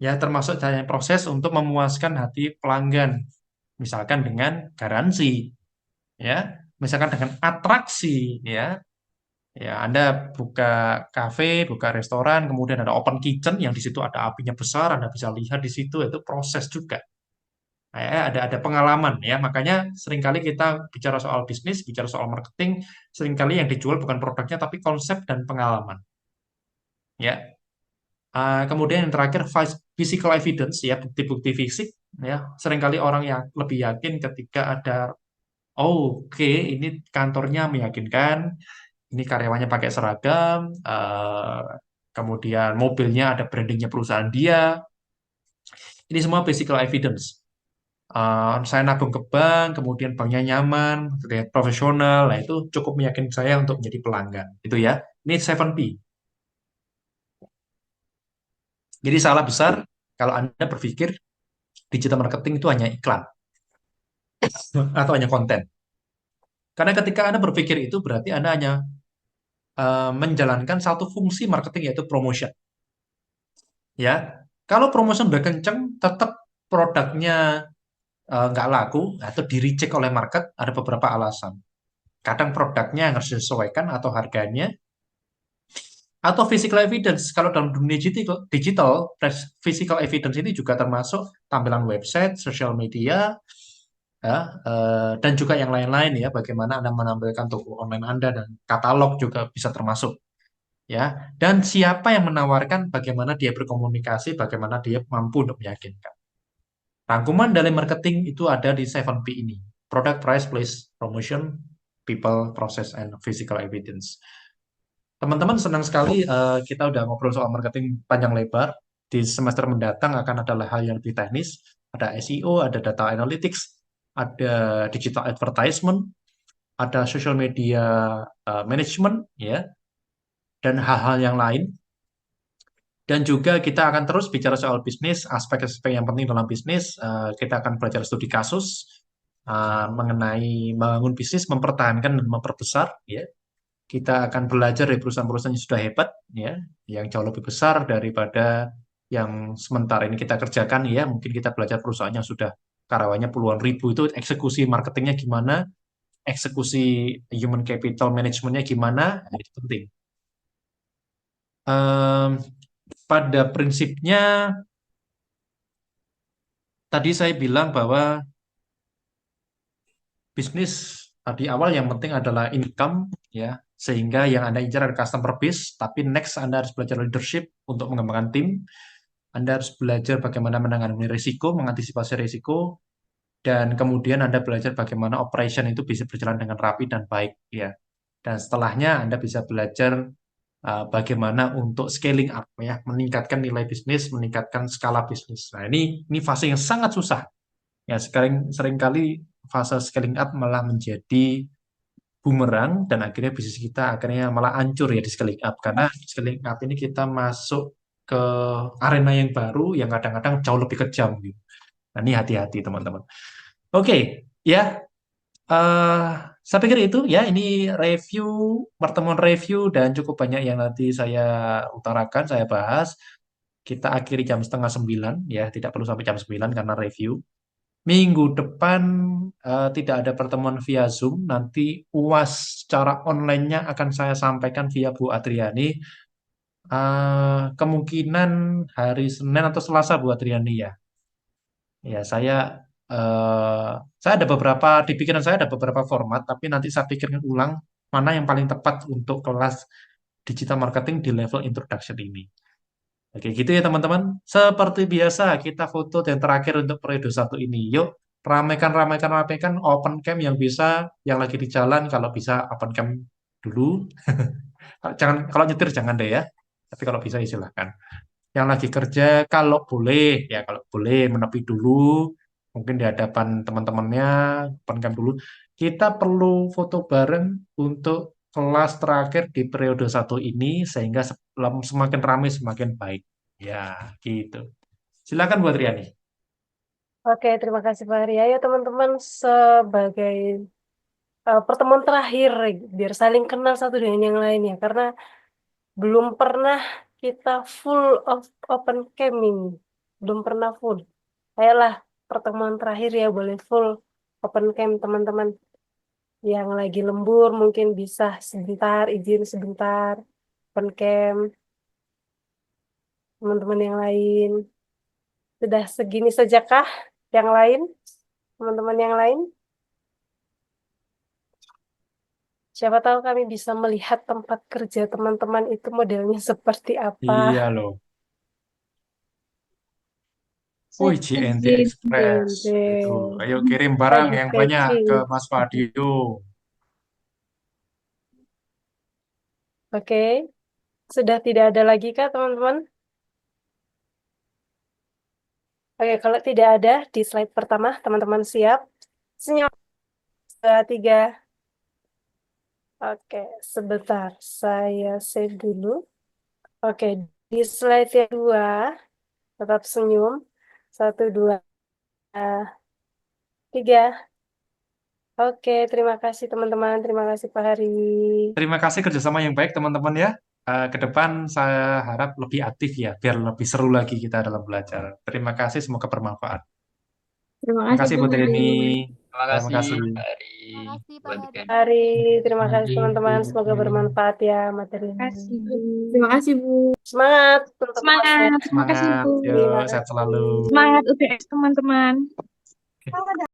Ya, termasuk dalam proses untuk memuaskan hati pelanggan, misalkan dengan garansi, ya, misalkan dengan atraksi, ya. Ya, Anda buka kafe, buka restoran, kemudian ada open kitchen yang di situ ada apinya besar, Anda bisa lihat di situ, itu proses juga. Nah, ya, ada pengalaman ya, makanya seringkali kita bicara soal bisnis, bicara soal marketing, seringkali yang dijual bukan produknya tapi konsep dan pengalaman. Ya, kemudian yang terakhir physical evidence ya, bukti-bukti fisik ya. Seringkali orang yang lebih yakin ketika ada, oh, oke, ini kantornya meyakinkan, ini karyawannya pakai seragam, kemudian mobilnya ada brandingnya perusahaan dia. Ini semua physical evidence. Saya nabung ke bank, kemudian banknya nyaman, terlihat profesional, nah itu cukup meyakinkan saya untuk menjadi pelanggan. Itu ya. Ini 7P. Jadi salah besar kalau Anda berpikir digital marketing itu hanya iklan atau hanya konten. Karena ketika Anda berpikir itu berarti Anda hanya menjalankan satu fungsi marketing yaitu promotion. Ya, kalau promotion udah kenceng, tetap produknya nggak laku atau di reject oleh market, ada beberapa alasan. Kadang produknya yang harus disesuaikan atau harganya, atau physical evidence. Kalau dalam dunia digital, physical evidence ini juga termasuk tampilan website, social media, ya, dan juga yang lain-lain ya. Bagaimana Anda menampilkan toko online Anda dan katalog juga bisa termasuk. Ya, dan siapa yang menawarkan, bagaimana dia berkomunikasi, bagaimana dia mampu untuk meyakinkan. Rangkuman dari marketing itu ada di 7P ini. Product, Price, Place, Promotion, People, Process, and Physical Evidence. Teman-teman senang sekali kita udah ngobrol soal marketing panjang lebar. Di semester mendatang akan ada hal yang lebih teknis. Ada SEO, ada data analytics, ada digital advertisement, ada social media management, ya, dan hal-hal yang lain. Dan juga kita akan terus bicara soal bisnis, aspek-aspek yang penting dalam bisnis. Kita akan belajar studi kasus mengenai membangun bisnis, mempertahankan dan memperbesar. Ya, kita akan belajar dari perusahaan-perusahaan yang sudah hebat, ya, yang jauh lebih besar daripada yang sementara ini kita kerjakan. Ya, mungkin kita belajar perusahaan yang sudah karyawannya puluhan ribu, itu eksekusi marketingnya gimana, eksekusi human capital managementnya gimana, itu penting. Em, pada prinsipnya tadi saya bilang bahwa bisnis di awal yang penting adalah income, ya, sehingga yang Anda incar adalah customer base, tapi next Anda harus belajar leadership untuk mengembangkan tim. Anda harus belajar bagaimana menangani risiko, mengantisipasi risiko, dan kemudian Anda belajar bagaimana operation itu bisa berjalan dengan rapi dan baik, ya. Dan setelahnya Anda bisa belajar bagaimana untuk scaling up, ya, meningkatkan nilai bisnis, meningkatkan skala bisnis. Nah, ini fase yang sangat susah. Ya, seringkali fase scaling up malah menjadi bumerang dan akhirnya bisnis kita akhirnya malah hancur ya di scaling up, karena scaling up ini kita masuk ke arena yang baru yang kadang-kadang jauh lebih kejam gitu. Nah, ini hati-hati teman-teman. Oke, ya, eh saya pikir itu ya, ini pertemuan review dan cukup banyak yang nanti saya utarakan, saya bahas. Kita akhiri jam setengah 9 ya, tidak perlu sampai jam 9 karena review. Minggu depan tidak ada pertemuan via Zoom, nanti UAS secara online-nya akan saya sampaikan via Bu Adriani. Kemungkinan hari Senin atau Selasa Bu Adriani ya. Ya, saya ada beberapa di pikiran, saya ada beberapa format, tapi nanti saya pikirkan ulang mana yang paling tepat untuk kelas digital marketing di level introduction ini. Oke, gitu ya teman-teman. Seperti biasa, kita foto yang terakhir untuk periode 1 ini. Yuk, ramaikan open cam yang bisa, yang lagi di jalan, kalau bisa open cam dulu. Jangan, kalau nyetir jangan deh ya. Tapi kalau bisa ya silahkan. Yang lagi kerja, kalau boleh menepi dulu, mungkin di hadapan teman-temannya, open cam dulu. Kita perlu foto bareng untuk kelas terakhir di periode 1 ini, sehingga semakin ramai semakin baik. Ya, gitu. Silakan buat Riani. Oke, terima kasih Pak Arya. Ya teman-teman, sebagai pertemuan terakhir, biar saling kenal satu dengan yang lainnya. Karena belum pernah kita full of open camming. Belum pernah full. Ayolah, pertemuan terakhir ya boleh full open cam teman-teman. Yang lagi lembur mungkin bisa sebentar, izin sebentar, open cam. Teman-teman yang lain. Sudah segini sajakah yang lain? Teman-teman yang lain? Siapa tahu kami bisa melihat tempat kerja teman-teman itu modelnya seperti apa. Iya loh. Wih, GNT Express. Itu. Ayo kirim barang Lagi yang banyak ke packing. Mas Fadio. Oke, sudah tidak ada lagi kah teman-teman? Oke, kalau tidak ada di slide pertama, teman-teman siap? Senyum. 2, 3. Oke, sebentar. Saya save dulu. Oke, di slide yang 2, tetap senyum. 1, 2, 3. Oke, terima kasih teman-teman. Terima kasih Pak Hari. Terima kasih kerjasama yang baik teman-teman ya. Ke depan saya harap lebih aktif ya, biar lebih seru lagi kita dalam belajar. Terima kasih, semoga bermanfaat. Terima Terima kasih kasih Bu Pak Hari. Trini. Terima Terima kasih kasih. Pak Ari Terima kasih Pak buat Hari. kajian. Hari, terima kasih Hari, teman-teman. Bu Semoga Trini. bermanfaat ya materinya. Terima kasih Bu. Semangat untuk Semangat. kelasnya. Terima kasih Semangat, Bu. yuk, Terima sehat kasih. selalu. Semangat UTS teman-teman. Oke.